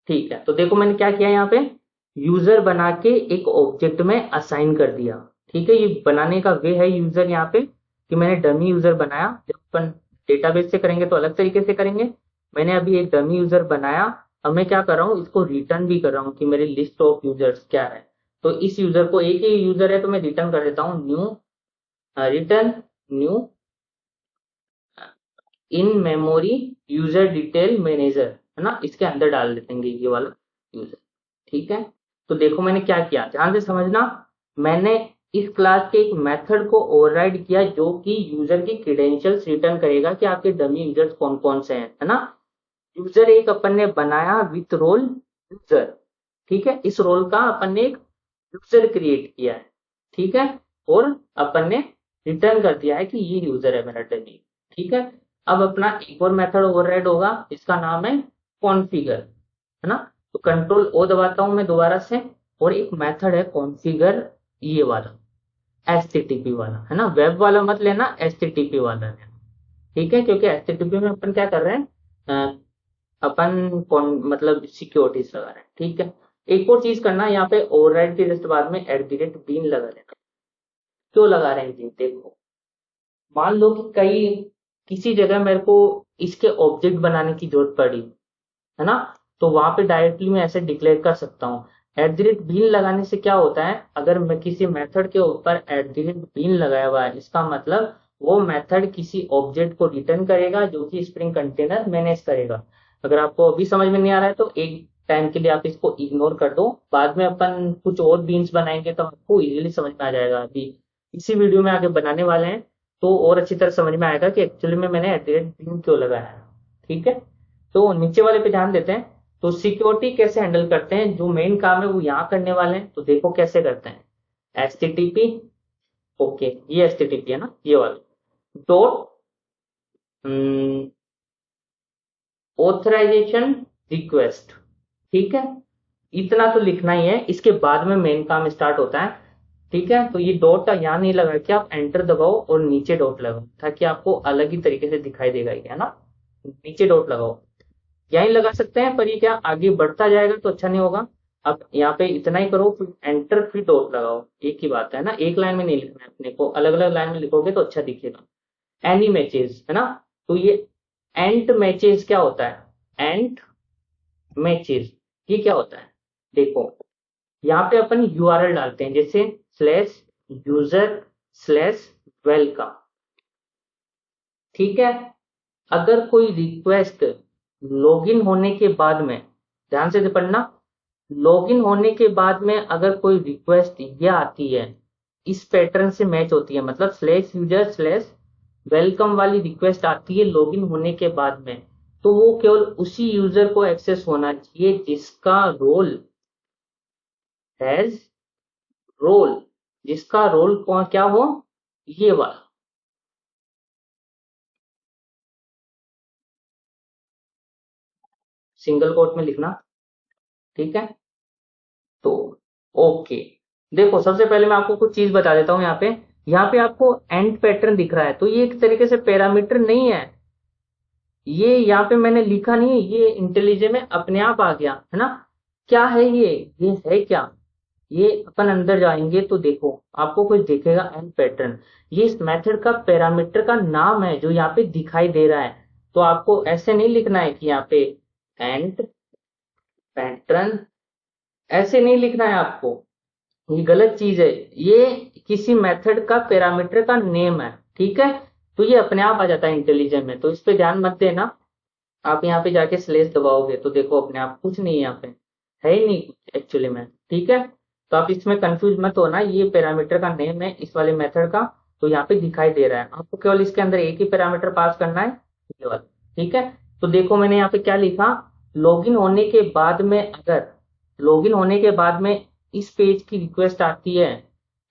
ठीक है। तो देखो मैंने क्या किया यहाँ पे, यूजर बना के एक ऑब्जेक्ट में असाइन कर दिया, ठीक है। ये बनाने का वे है यूजर यहाँ पे, कि मैंने डमी यूजर बनाया। जब अपन डेटाबेस से करेंगे तो अलग तरीके से करेंगे, मैंने अभी एक डमी यूजर बनाया। अब मैं क्या कर रहा हूँ, इसको रिटर्न भी कर रहा हूँ कि मेरी लिस्ट ऑफ यूजर्स क्या है। तो इस यूजर को, एक ही यूजर है तो मैं रिटर्न कर देता हूँ new, return new in memory user detail manager, है ना, इसके अंदर डाल देंगे ये वाला यूजर, ठीक है। तो देखो मैंने क्या किया, ध्यान से समझना। मैंने इस क्लास के एक मेथड को ओवरराइड किया जो कि यूजर की क्रेडेंशियल्स रिटर्न करेगा कि आपके डमी यूजर्स कौन कौन से हैं, है ना। यूजर एक अपन ने बनाया विथ रोल यूजर, ठीक है। इस रोल का अपन ने एक यूजर क्रिएट किया है, ठीक है, और अपन ने रिटर्न कर दिया है कि ये यूजर है मेरा डमी, ठीक है। अब अपना एक और मेथड ओवरराइड होगा, इसका नाम है कॉन्फ़िगर, है ना। तो कंट्रोल ओ दबाता हूं मैं दोबारा से, और एक मेथड है कॉन्फ़िगर, ये वाला एचटीटीपी वाला, है ना, वेब वाला मत लेना, एचटीटीपी वाला लेना, ठीक है। क्योंकि एचटीटीपी में अपन क्या कर रहे हैं, मतलब सिक्योरिटीज लगा रहे हैं, ठीक है। एक और चीज करना, यहाँ पे ओवरराइड के जस्ट बाद में @bin लगा लेना। क्यों लगा रहे हैं जी, देखो मान लो कि कई किसी जगह मेरे को इसके ऑब्जेक्ट बनाने की जरूरत पड़ी, है ना, तो वहां पे डायरेक्टली मैं ऐसे डिक्लेयर कर सकता हूँ। @bin लगाने से क्या होता है, अगर मैं किसी मेथड के ऊपर @bin लगाया हुआ है, इसका मतलब वो मेथड किसी ऑब्जेक्ट को रिटर्न करेगा जो कि स्प्रिंग कंटेनर मैनेज करेगा। अगर आपको अभी समझ में नहीं आ रहा है तो एक टाइम के लिए आप इसको इग्नोर कर दो, बाद में अपन कुछ और बीन्स बनाएंगे तो आपको इजीली समझ में आ जाएगा। अभी इसी वीडियो में आगे बनाने वाले हैं तो और अच्छी तरह समझ में आएगा कि एक्चुअली में मैंने @bin क्यों लगाया है, ठीक है। तो नीचे वाले पे ध्यान देते हैं। तो सिक्योरिटी कैसे हैंडल करते हैं, जो मेन काम है वो यहाँ करने वाले हैं। तो देखो कैसे करते हैं, एचटीटीपी, ओके ये एचटीटीपी है ना, ये वाला डॉट ऑथराइजेशन रिक्वेस्ट, ठीक है। इतना तो लिखना ही है, इसके बाद में मेन काम स्टार्ट होता है। ठीक है, तो ये डॉट यहाँ नहीं लगा के आप एंटर दबाओ और नीचे डॉट लगाओ ताकि आपको अलग ही तरीके से दिखाई देगा ये, है ना। नीचे डॉट लगाओ, यहीं लगा सकते हैं, पर ये क्या आगे बढ़ता जाएगा तो अच्छा नहीं होगा। अब यहाँ पे इतना ही करो, फिर एंटर फिर डॉट लगाओ, एक ही बात है ना, एक लाइन में नहीं लिखना है अपने को, अलग अलग लाइन में लिखोगे तो अच्छा दिखेगा। एनी मैचेस, है ना। तो ये एंड मैचेस क्या होता है, एंड मैचेस ये क्या होता है, देखो यहाँ पे अपन यूआरएल डालते हैं, जैसे स्लैश यूजर स्लैश वेलकम, ठीक है। अगर कोई रिक्वेस्ट लॉगिन होने के बाद में, ध्यान से पढ़ना, लॉगिन होने के बाद में अगर कोई रिक्वेस्ट ये आती है, इस पैटर्न से मैच होती है, मतलब स्लैश यूजर स्लैश वेलकम वाली रिक्वेस्ट आती है लॉगिन होने के बाद में, तो वो केवल उसी यूजर को एक्सेस होना चाहिए जिसका रोल हैज रोल, जिसका रोल कौन क्या हो, ये वाला, सिंगल कोट में लिखना, ठीक है। तो ओके, देखो सबसे पहले मैं आपको कुछ चीज बता देता हूँ। यहाँ पे आपको एंड पैटर्न दिख रहा है, तो ये एक तरीके से पैरामीटर नहीं है, ये यहाँ पे मैंने लिखा नहीं है, ये इंटेलिजेंट में अपने आप आ गया, है ना। क्या है ये है क्या, ये अपन अंदर जाएंगे तो देखो आपको कुछ दिखेगा एंड पैटर्न, ये इस मेथड का पैरामीटर का नाम है जो यहाँ पे दिखाई दे रहा है। तो आपको ऐसे नहीं लिखना है कि यहाँ पे एंड पैटर्न, ऐसे नहीं लिखना है आपको, ये गलत चीज है, ये किसी मेथड का पैरामीटर का नेम है, ठीक है। तो ये अपने आप आ जाता है इंटेलिजेंट में, तो इस पे ध्यान मत देना। आप यहाँ पे जाके स्लेश दबाओगे तो देखो अपने आप कुछ नहीं है, यहाँ पे है ही नहीं कुछ एक्चुअली में, ठीक है। तो आप इसमें कंफ्यूज मत होना, ये पैरामीटर का नेम है इस वाले मेथड का, तो यहाँ पे दिखाई दे रहा है, आपको केवल इसके अंदर एक ही पैरामीटर पास करना है, ये वाला, ठीक है। तो देखो मैंने यहाँ पे क्या लिखा, लॉगिन होने के बाद में, अगर लॉगिन होने के बाद में इस पेज की रिक्वेस्ट आती है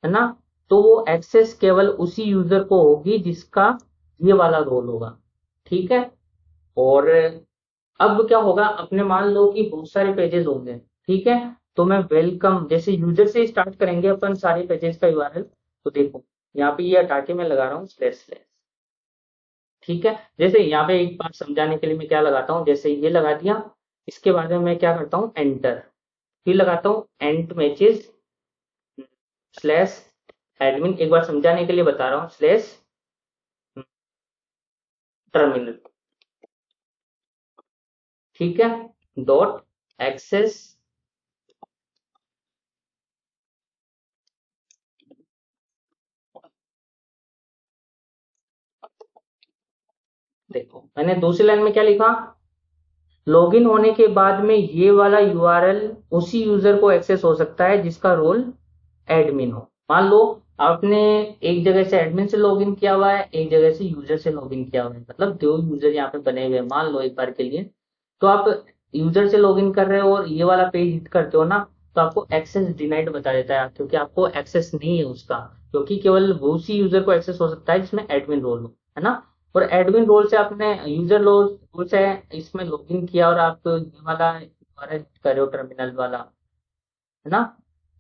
ना, तो वो एक्सेस केवल उसी यूजर को होगी जिसका ये वाला रोल होगा, ठीक है। और अब क्या होगा, अपने मान लो कि बहुत सारे पेजेस होंगे, ठीक है। तो मैं वेलकम जैसे यूजर से स्टार्ट करेंगे अपन सारे पेजेस का यूआरएल, तो देखो यहाँ पे ये हटा के मैं लगा रहा हूँ स्लैश स्लैश, ठीक है। जैसे यहाँ पे एक बात समझाने के लिए मैं क्या लगाता हूँ, जैसे ये लगा दिया, इसके बाद में मैं क्या करता हूँ एंटर, फिर लगाता हूँ एंड मैचेस स्लैश एडमिन, एक बार समझाने के लिए बता रहा हूँ, स्लैश टर्मिनल, ठीक है, डॉट एक्सेस, देखो मैंने दूसरी लाइन में क्या लिखा, लॉगिन होने के बाद में ये वाला यूआरएल उसी यूजर को एक्सेस हो सकता है जिसका रोल एडमिन हो। मान लो आपने एक जगह से एडमिन से लॉगिन किया हुआ है, एक जगह से यूजर से लॉगिन किया हुआ है, मतलब दो यूजर यहाँ पे बने हुए हैं मान लो एक बार के लिए। तो आप यूजर से लॉगिन कर रहे हो और ये वाला पेज हिट करते हो ना, तो आपको एक्सेस डिनाइड बता देता है, क्योंकि आपको एक्सेस नहीं है उसका, क्योंकि केवल वो उसी यूजर को एक्सेस हो सकता है जिसमें एडमिन रोल हो, है ना। और एडमिन रोल से आपने यूजर रोल से इसमें लॉगिन किया और आप ये वाला यूआरएल कर रहे हो टर्मिनल वाला, है ना,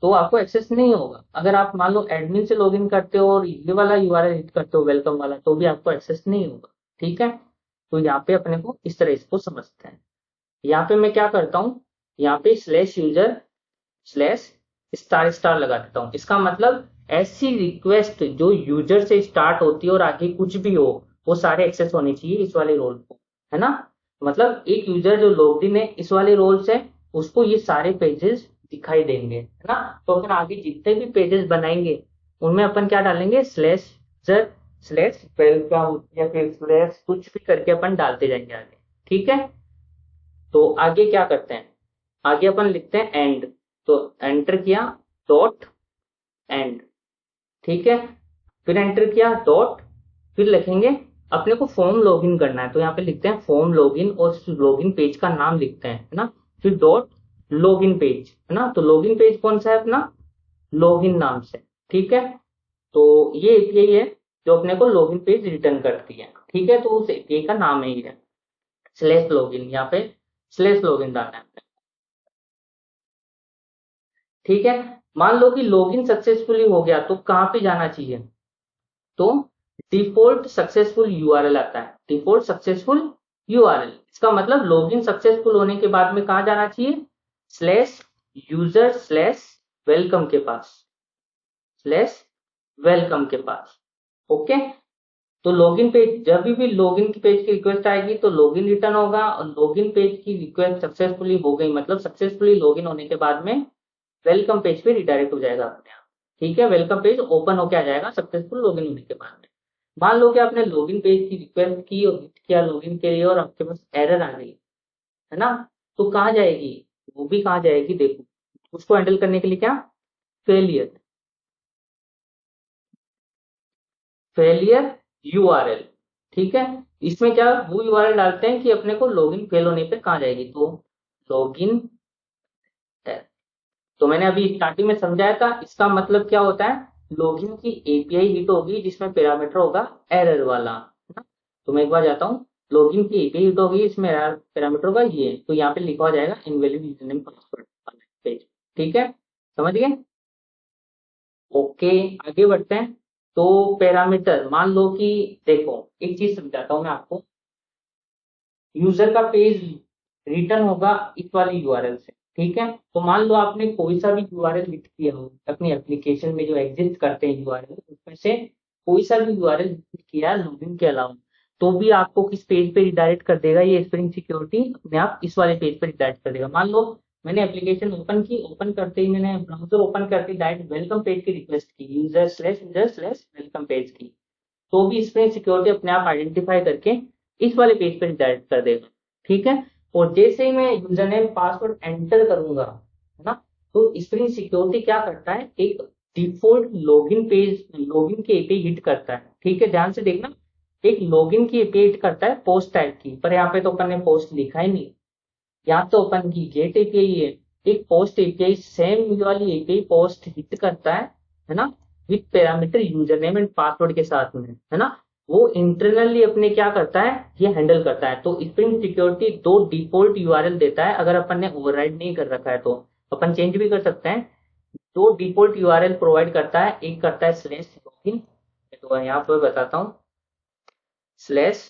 तो आपको एक्सेस नहीं होगा। अगर आप मान लो एडमिन से लॉगिन करते हो और ये वाला यूआरएल हिट करते हो वेलकम वाला, तो भी आपको एक्सेस नहीं होगा, ठीक है। तो यहाँ पे अपने को इस तरह इसको समझते हैं। यहाँ पे मैं क्या करता हूँ, यहाँ पे slash user slash star star लगा देता हूँ, इसका मतलब ऐसी रिक्वेस्ट जो यूजर से स्टार्ट होती है और आगे कुछ भी हो, वो सारे एक्सेस होने चाहिए इस वाले रोल को, है ना। मतलब एक यूजर जो लॉग्ड इन है इस वाले रोल से, उसको ये सारे पेजेस दिखाई देंगे, है ना। तो फिर आगे जितने भी पेजेस बनाएंगे उनमें अपन क्या डालेंगे, स्लैश यूजर स्लैश वेलकम या फिर स्लैश कुछ भी करके अपन डालते जाएंगे आगे, ठीक है। तो आगे क्या करते हैं, आगे अपन लिखते हैं एंड, तो एंटर किया डॉट एंड, ठीक है। फिर एंटर किया डॉट, फिर लिखेंगे अपने को फॉर्म लॉगिन करना है, तो यहाँ पे लिखते हैं फॉर्म लॉगिन और लॉगिन पेज का नाम लिखते हैं, है ना। फिर डॉट लॉगिन पेज, है ना, तो लॉगिन पेज कौन सा है अपना, लॉगिन नाम से, ठीक है। तो ये एपीआई है जो अपने को लॉगिन पेज रिटर्न करती है, ठीक है। तो उस एपीआई का नाम है ये स्लैश लॉगिन, यहाँ पे स्लैश लॉगिन डालना है। ठीक है। मान लो कि लॉगिन सक्सेसफुली हो गया तो कहाँ पे जाना चाहिए, तो डिफॉल्ट सक्सेसफुल यूआरएल आता है, डिफॉल्ट सक्सेसफुल यूआरएल। इसका मतलब लॉगिन सक्सेसफुल होने के बाद में कहाँ जाना चाहिए, स्लैश यूजर स्लैश वेलकम के पास, स्लैश वेलकम के पास। ओके, तो लॉगिन पेज, जब भी लॉगिन की पेज की रिक्वेस्ट आएगी तो लॉगिन रिटर्न होगा, और लॉगिन पेज की रिक्वेस्ट सक्सेसफुली हो गई मतलब सक्सेसफुली लॉगिन होने के बाद में वेलकम पेज पे रिडायरेक्ट हो जाएगा अपने आप। ठीक है, वेलकम पेज ओपन होके आ जाएगा सक्सेसफुल लॉगिन होने के बाद में। मान लो कि आपने लॉगिन पेज की रिक्वेस्ट की और हिट किया लॉगिन के लिए और आपके पास एरर आ गई, है ना, तो कहाँ जाएगी, वो भी कहाँ जाएगी देखो, उसको हैंडल करने के लिए क्या, फेलियर, फेलियर यूआरएल। ठीक है, इसमें क्या वो यूआरएल डालते हैं कि अपने को लॉगिन फेल होने पे कहाँ जाएगी, तो लॉगिन। तो मैंने अभी स्टार्टिंग में समझाया था, इसका मतलब क्या होता है, लॉगिन की एपीआई हिट होगी जिसमें पैरामीटर होगा एरर वाला, है ना। तो मैं एक बार जाता हूँ, लॉगिन की एपीआई हिट होगी, इसमें पैरामीटर होगा ये, तो यहाँ पे लिखा हो जाएगा इनवैलिड यूजरनेम पासवर्ड पेज। ठीक है, समझ गए। ओके, आगे बढ़ते हैं। तो पैरामीटर, मान लो कि देखो एक चीज समझाता हूँ मैं आपको, यूजर का पेज रिटर्न होगा इस वाली यूआरएल से। ठीक है, तो मान लो आपने कोई सा भी यूआरएल हिट किया हो अपनी एप्लीकेशन में, जो एग्जिस्ट करते हैं यूआरएल उसमें से कोई सा भी यूआरएल हिट किया लॉगिन के अलावा, तो भी आपको किस पेज पे रिडायरेक्ट कर देगा, ये स्प्रिंग सिक्योरिटी अपने आप इस वाले पेज पे रिडायरेक्ट कर देगा। मान लो मैंने एप्लीकेशन ओपन की, ओपन करते ही मैंने ब्राउजर ओपन करते ही डायरेक्ट वेलकम पेज की रिक्वेस्ट की, यूजर स्लैश वेलकम पेज की, तो भी स्प्रिंग सिक्योरिटी अपने आप आइडेंटिफाई करके इस वाले पेज पे रिडायरेक्ट कर देगा। ठीक है, और जैसे ही मैं यूजर नेम पासवर्ड एंटर करूंगा, है ना, तो स्प्रिंग सिक्योरिटी क्या करता है, एक डिफॉल्ट लॉगिन पेज, लॉगिन की एपीआई हिट करता है। ठीक है, ध्यान से देखना, एक लॉगिन की एपीआई हिट करता है पोस्ट टाइप की, पर यहाँ पे तो अपन ने पोस्ट लिखा ही नहीं, यहाँ तो अपन की गेट एपीआई है। एक पोस्ट एपीआई सेम वाली एपीआई पोस्ट हिट करता है ना, with parameter user name and password के साथ में, है ना। वो इंटरनली अपने क्या करता है, ये हैंडल करता है। तो स्प्रिंग सिक्योरिटी दो डिफॉल्ट यूआरएल देता है, अगर अपन ने ओवरराइड नहीं कर रखा है तो अपन चेंज भी कर सकते हैं। दो डिफॉल्ट यूआरएल प्रोवाइड करता है, एक करता है स्लैश लॉगिन, तो यहाँ पर बताता हूँ, स्लैश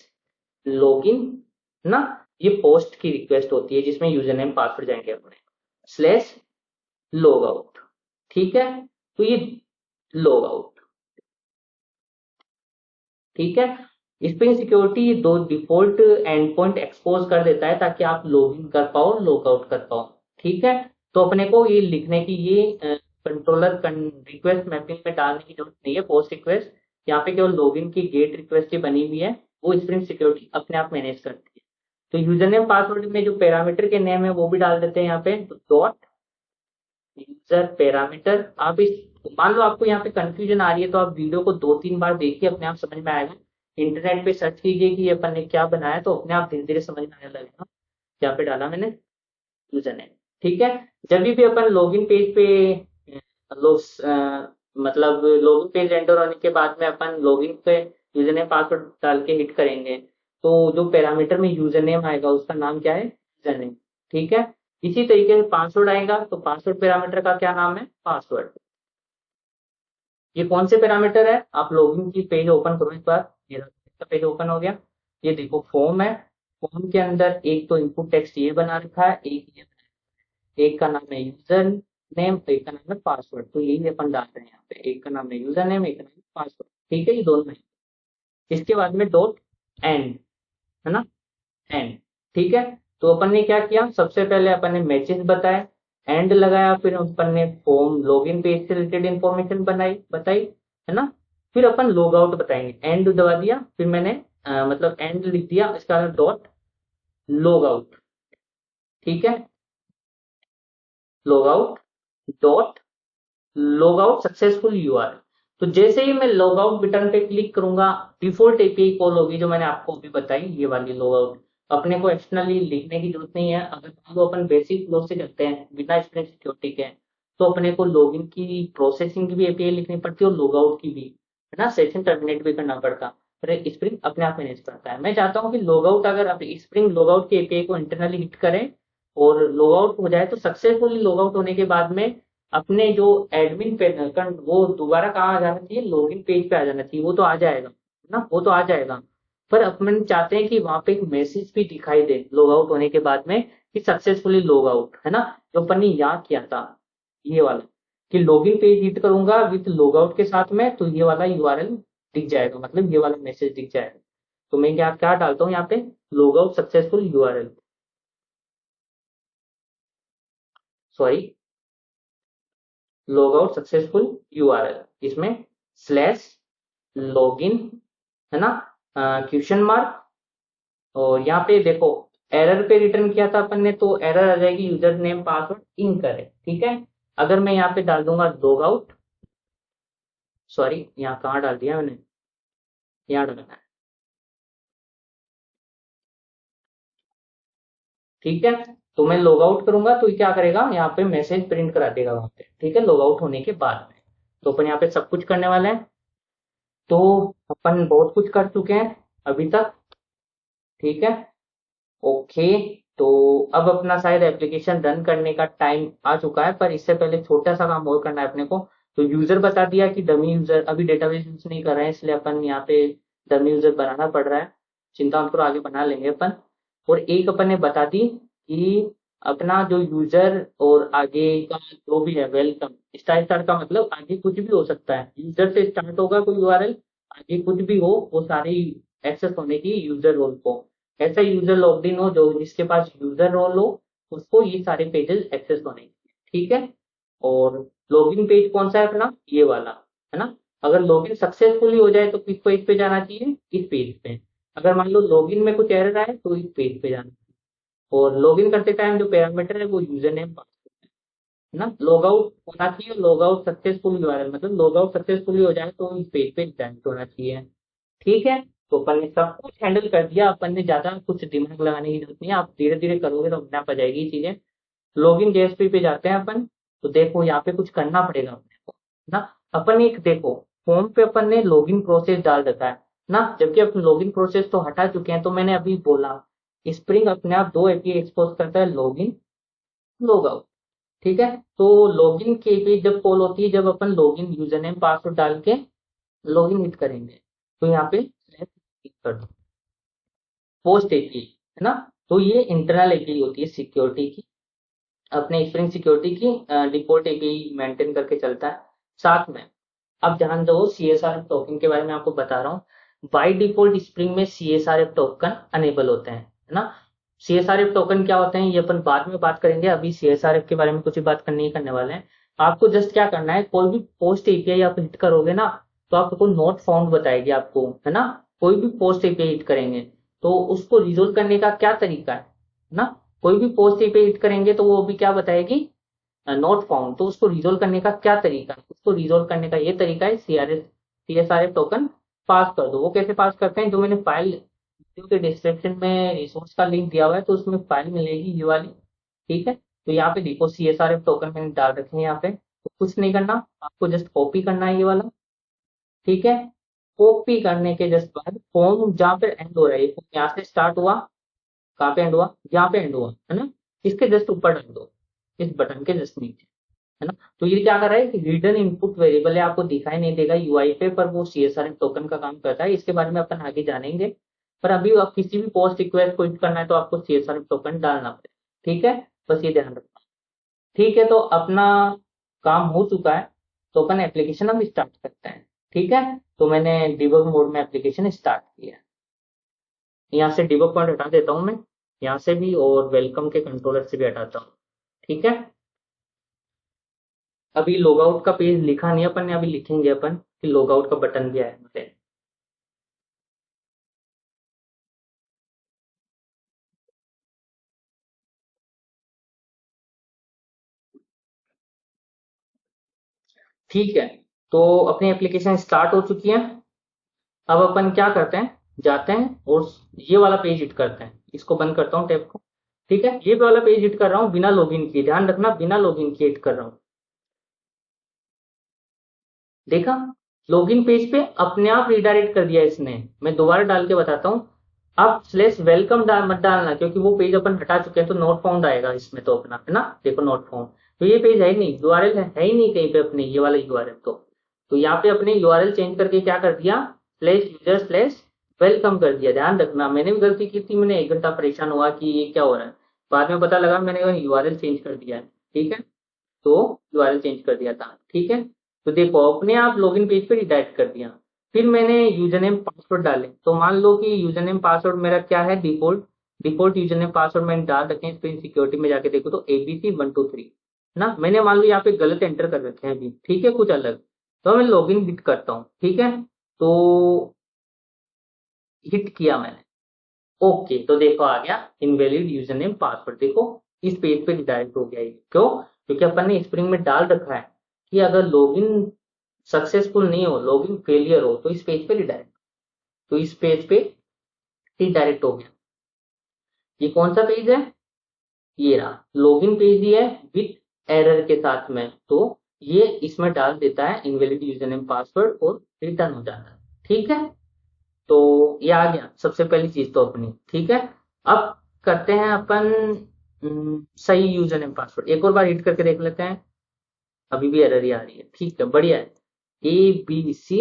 लॉगिन ना, ये पोस्ट की रिक्वेस्ट होती है जिसमें यूजर नेम पासवर्ड जाएंगे अपने, स्लैश लॉग आउट। ठीक है, तो ये लॉग आउट। ठीक है, स्प्रिंग सिक्योरिटी दो डिफॉल्ट एंड पॉइंट एक्सपोज कर देता है ताकि आप लॉग इन कर पाओ, लॉग आउट कर पाओ। ठीक है, तो अपने को ये लिखने की, ये कंट्रोलर रिक्वेस्ट मैपिंग में डालने की जरूरत नहीं है, पोस्ट रिक्वेस्ट, यहाँ पे केवल लॉगिन की गेट रिक्वेस्ट ही बनी हुई है, वो स्प्रिंग सिक्योरिटी अपने आप मैनेज करती है। तो यूजर नेम पासवर्ड में जो पैरामीटर के नेम है वो भी डाल देते हैं यहाँ पे, तो डॉट यूजर पैरामीटर। आप इस, मान लो आपको यहाँ पे कंफ्यूजन आ रही है तो आप वीडियो को 2-3 बार देखिए, अपने आप समझ में आएगा। इंटरनेट पे सर्च कीजिए कि ये अपन ने क्या बनाया, तो अपने आप धीरे धीरे समझ में आने लगेगा। यहाँ पे डाला मैंने यूजर नेम। ठीक है, जब भी अपन लॉगिन पेज पे लोग मतलब लॉगिन पेज एंटर होने के बाद में अपन लॉगिन पे यूजर नेम पासवर्ड डाल के हिट करेंगे, तो जो पैरामीटर में यूजर नेम आएगा उसका नाम क्या है, यूजर नेम। ठीक है, इसी तरीके से पासवर्ड आएगा, तो पासवर्ड पैरामीटर का क्या नाम है, पासवर्ड। ये कौन से पैरामीटर है, आप लॉगिन की पेज ओपन करो एक बार, मेरा पेज ओपन हो गया, ये देखो फॉर्म है, फॉर्म के अंदर एक तो इनपुट टेक्स्ट ये बना रखा है, एक का नाम है यूजर नेम, तो एक का नाम है पासवर्ड, तो यही अपन डाल रहे हैं यहाँ पे, एक का नाम है यूजर नेम, एक का नाम है पासवर्ड। ठीक है, ये दोनों है। इसके बाद में डॉट एंड, है ना, एंड। ठीक है, तो अपन ने क्या किया, सबसे पहले अपन ने मैचेस बताए, एंड लगाया, फिर अपन ने फॉर्म लॉगिन पेज से रिलेटेड इंफॉर्मेशन बताई, है ना, फिर अपन लॉग आउट बताएंगे, एंड दबा दिया, फिर मैंने मतलब एंड लिख दिया, इसका डॉट लॉग आउट। ठीक है, log out, dot log out successful URL. तो जैसे ही मैं लॉग आउट बटन पे क्लिक करूंगा, डिफॉल्ट एपीआई कॉल होगी जो मैंने आपको अभी बताई, ये वाली लॉग आउट। अपने को एक्सटर्नली लिखने की जरूरत नहीं है, अगर तो अपन बेसिक फ्लो से करते हैं बिना स्प्रिंग सिक्योरिटी के, तो अपने को लॉगिन की प्रोसेसिंग की भी एपीआई लिखनी पड़ती है और लॉग आउट की भी, है ना, सेशन टर्मिनेट भी करना पड़ता, पर स्प्रिंग अपने आप मैनेज करता है। मैं चाहता हूँ कि लॉग आउट, अगर आप स्प्रिंग लॉग आउट की एपीआई को इंटरनली हिट करें और लॉग आउट हो जाए, तो सक्सेसफुली लॉग आउट होने के बाद में अपने जो एडमिन पे वो दोबारा कहाँ आ जाना चाहिए, लॉगिन पेज पे आ जाना चाहिए। वो तो आ जाएगा ना, वो तो आ जाएगा, पर अपन चाहते हैं कि वहां पे एक मैसेज भी दिखाई दे लॉग आउट होने के बाद में कि सक्सेसफुली लॉग आउट, है ना, जो अपन ने यहाँ किया था ये वाला, कि लॉगिन पेज हिट करूंगा विथ लॉग आउट के साथ में, तो ये वाला यूआरएल दिख जाएगा, मतलब ये वाला मैसेज दिख जाएगा। तो मैं क्या क्या डालता हूँ यहाँ पे, log out successful URL, sorry, log out successful URL, इसमें स्लैश लॉगिन, है ना, क्वेश्चन मार्क, और यहाँ पे देखो एरर पे रिटर्न किया था अपन ने, तो एरर आ जाएगी यूजर नेम पासवर्ड इनकरेक्ट, ठीक है। अगर मैं यहाँ पे डाल दूंगा लॉग आउट, सॉरी यहाँ कहाँ डाल दिया मैंने, यहाँ डालना है, ठीक है। तो मैं लॉग आउट करूंगा तो ये क्या करेगा, यहाँ पे मैसेज प्रिंट करा देगा वहां पे, ठीक है, लॉग आउट होने के बाद में। तो अपन यहाँ पे सब कुछ करने वाले हैं। तो अपन बहुत कुछ कर चुके हैं अभी तक, ठीक है, ओके। तो अब अपना शायद एप्लीकेशन रन करने का टाइम आ चुका है, पर इससे पहले छोटा सा काम और करना है अपने को। तो यूजर बता दिया कि डमी यूजर, अभी डेटाबेस यूज नहीं कर रहे हैं, इसलिए अपन यहाँ पे डमी यूजर बनाना पड़ रहा है, चिंता मत करो आगे बना लेंगे अपन। और एक अपन ने बता दी कि अपना जो यूजर और आगे का जो भी है वेलकम स्टार, स्टार का मतलब आगे कुछ भी हो सकता है, यूजर से स्टार्ट होगा कोई यूआरएल, आगे कुछ भी हो वो सारी एक्सेस होने की यूजर रोल को, ऐसा यूजर लॉग्ड इन हो जो जिसके पास यूजर रोल हो, उसको ये सारे पेजेस एक्सेस होने, ठीक है। और लॉगिन पेज कौन सा है अपना, ये वाला, है ना। अगर लॉगिन सक्सेसफुली हो जाए तो किस पेज पे जाना चाहिए, इस पेज पे। अगर मान लो लॉगिन में कुछ एरर आए तो इस पेज पे जाना चाहिए। और लॉगिन करते टाइम जो पैरामीटर है वो यूजर नेम पासवर्ड है ना, लॉग आउट होना चाहिए, लॉग आउट सक्सेसफुल यूआरएल, मतलब लॉग आउट सक्सेसफुली हो जाए तो इस पेज पे जाइए होना चाहिए, ठीक है। तो अपन ने सब कुछ हैंडल कर दिया, अपन ने ज्यादा कुछ दिमाग लगाने की जरूरत नहीं है, आप धीरे धीरे करोगे तो अपने आप आ जाएगी चीजें। लॉगिन जेएसपी पे जाते हैं अपन। तो देखो यहाँ पे कुछ करना पड़ेगा अपने को ना। अपन एक देखो फॉर्म पे अपन ने लॉगिन प्रोसेस डाल रखा है ना, जबकि अपन लॉगिन प्रोसेस तो हटा चुके हैं। तो मैंने अभी बोला स्प्रिंग अपने आप दो एपीआई एक्सपोज करता है, लॉगिन लॉग आउट, ठीक है। तो लॉगिन की एपीआई जब कॉल होती है जब अपन लॉगिन यूजर नेम पासवर्ड डाल के लॉगिन हिट करेंगे, तो यहाँ पे कर दो पोस्ट एपीआई, है ना। तो ये इंटरनल एपीआई होती है सिक्योरिटी की, अपने स्प्रिंग सिक्योरिटी की डिफॉल्ट एपीआई मेंटेन करके चलता है। साथ में अब ध्यान दो सीएसआरएफ टोकन के बारे में आपको बता रहा हूँ। बाय डिफॉल्ट स्प्रिंग में सीएसआरएफ टोकन अनेबल होते हैं, है ना। सीएसआरएफ टोकन क्या होते हैं ये अपन बाद में बात करेंगे, अभी सीएसआरएफ के बारे में कुछ भी बात नहीं करने वाले हैं। आपको जस्ट क्या करना है, कोई भी पोस्ट एपीआई आप हिट करोगे ना, तो आपको नॉट फाउंड बताएगी आपको, है ना। कोई भी पोस्ट एपीआई हिट करेंगे तो उसको रिजोल्व करने का क्या तरीका है ना, कोई भी पोस्ट एपीआई हिट करेंगे तो वो भी क्या बताएगी, नॉट फाउंड। तो उसको रिजोल्व करने का क्या तरीका है, उसको रिजोल्व करने का ये तरीका है सीएसआरएफ टोकन पास कर दो। वो कैसे पास करते हैं, जो मैंने फाइल वीडियो के डिस्क्रिप्शन में रिसोर्स का लिंक दिया हुआ है, तो उसमें फाइल मिलेगी ये वाली, ठीक है। तो यहाँ पे देखो सीएसआरएफ टोकन मैंने डाल रखे हैं यहाँ पे, तो कुछ नहीं करना, आपको जस्ट कॉपी करना है ये वाला, ठीक है। कॉपी करने के जस्ट बाद फॉर्म जहाँ पे एंड हो रहा है, ये form यहाँ से स्टार्ट हुआ, कहाँ पे एंड हुआ, यहाँ पे एंड हुआ, है ना, इसके जस्ट ऊपर डाल दो, इस बटन के जस्ट नीचे, है ना। तो ये क्या कर रहा है कि हिडन इनपुट वेरिएबल है, आपको दिखाई नहीं देगा यूआई पे, पर वो सीएसआरएफ टोकन का काम करता है। इसके बारे में अपन आगे जानेंगे, पर अभी आप किसी भी पोस्ट रिक्वेस्ट को हिट करना है तो आपको सीएसआरएफ टोकन डालना पड़ेगा, ठीक है। बस ये ध्यान रखना, ठीक है। तो अपना काम हो चुका है, तो अपन एप्लीकेशन अब स्टार्ट करते हैं, ठीक है। तो मैंने डिबग मोड में एप्लीकेशन स्टार्ट किया, यहाँ से डिबग पॉइंट हटा देता हूँ मैं, यहाँ से भी, और वेलकम के कंट्रोलर से भी हटाता हूँ, ठीक है। अभी लॉग आउट का पेज लिखा नहीं है अपन ने, अभी लिखेंगे अपन कि लॉग आउट का बटन भी आया हमारे। ठीक है, तो अपनी एप्लीकेशन स्टार्ट हो चुकी है। अब अपन क्या करते हैं, जाते हैं और ये वाला पेज हिट करते हैं, इसको बंद करता हूँ टैब को, ठीक है। ये वाला पेज हिट कर रहा हूँ बिना लॉगिन किए, ध्यान रखना बिना लॉगिन किए हिट कर रहा हूँ, देखा, लॉगिन पेज पे अपने आप रिडायरेक्ट कर दिया इसने। मैं दोबारा डाल के बताता हूँ, अब स्लेस वेलकम मत डालना, क्योंकि वो पेज अपन हटा चुके हैं, तो नोट फाउंड आएगा इसमें तो अपना, है ना, देखो नोट फाउंड। तो ये पेज है ही नहीं, यूआरएल है ही नहीं कहीं पे अपने ये वाला यूआरएल। तो यहाँ पे अपने यूआरएल चेंज करके क्या कर दिया, /user/welcome कर दिया। ध्यान रखना मैंने भी गलती की थी, मैंने 1 घंटा परेशान हुआ कि ये क्या हो रहा है, बाद में पता लगा मैंने यूआरएल चेंज कर दिया है। ठीक है, तो यूआरएल चेंज कर दिया था। ठीक है, तो देखो अपने आप लॉगिन पेज पे रिडायरेक्ट कर दिया। फिर मैंने यूजर नेम पासवर्ड डाले, तो मान लो कि यूजर नेम पासवर्ड मेरा क्या है, डिफॉल्ट यूजर नेम पासवर्ड मैंने डाल रखे हैं। इस पे सिक्योरिटी में जाके देखो तो ABC123 ना, मैंने मान लो यहाँ पे गलत एंटर कर रखे हैं अभी। ठीक है, कुछ अलग। तो मैं लॉगिन हिट करता हूँ। ठीक है, तो हिट किया मैंने, ओके, तो देखो आ गया इनवैलिड यूजर नेम पासवर्ड। देखो इस पेज पे रिडायरेक्ट हो गया ये, क्यों? क्योंकि अपन ने स्प्रिंग में डाल रखा है कि अगर लॉगिन सक्सेसफुल नहीं हो, लॉगिन फेलियर हो, तो इस पेज पे रिडायरेक्ट, तो इस पेज पे रिडायरेक्ट हो गया। ये कौन सा पेज है, ये रहा लॉगिन पेज ही है विथ एरर के साथ में, तो ये इसमें डाल देता है इनवैलिड यूजर नेम पासवर्ड और रिटर्न हो जाता है। ठीक है, तो ये आ गया सबसे पहली चीज तो अपनी। ठीक है, अब करते हैं अपन सही यूजर नेम पासवर्ड। एक और बार हिट करके देख लेते हैं, अभी भी एरर ही आ रही है। ठीक है, बढ़िया है। ABC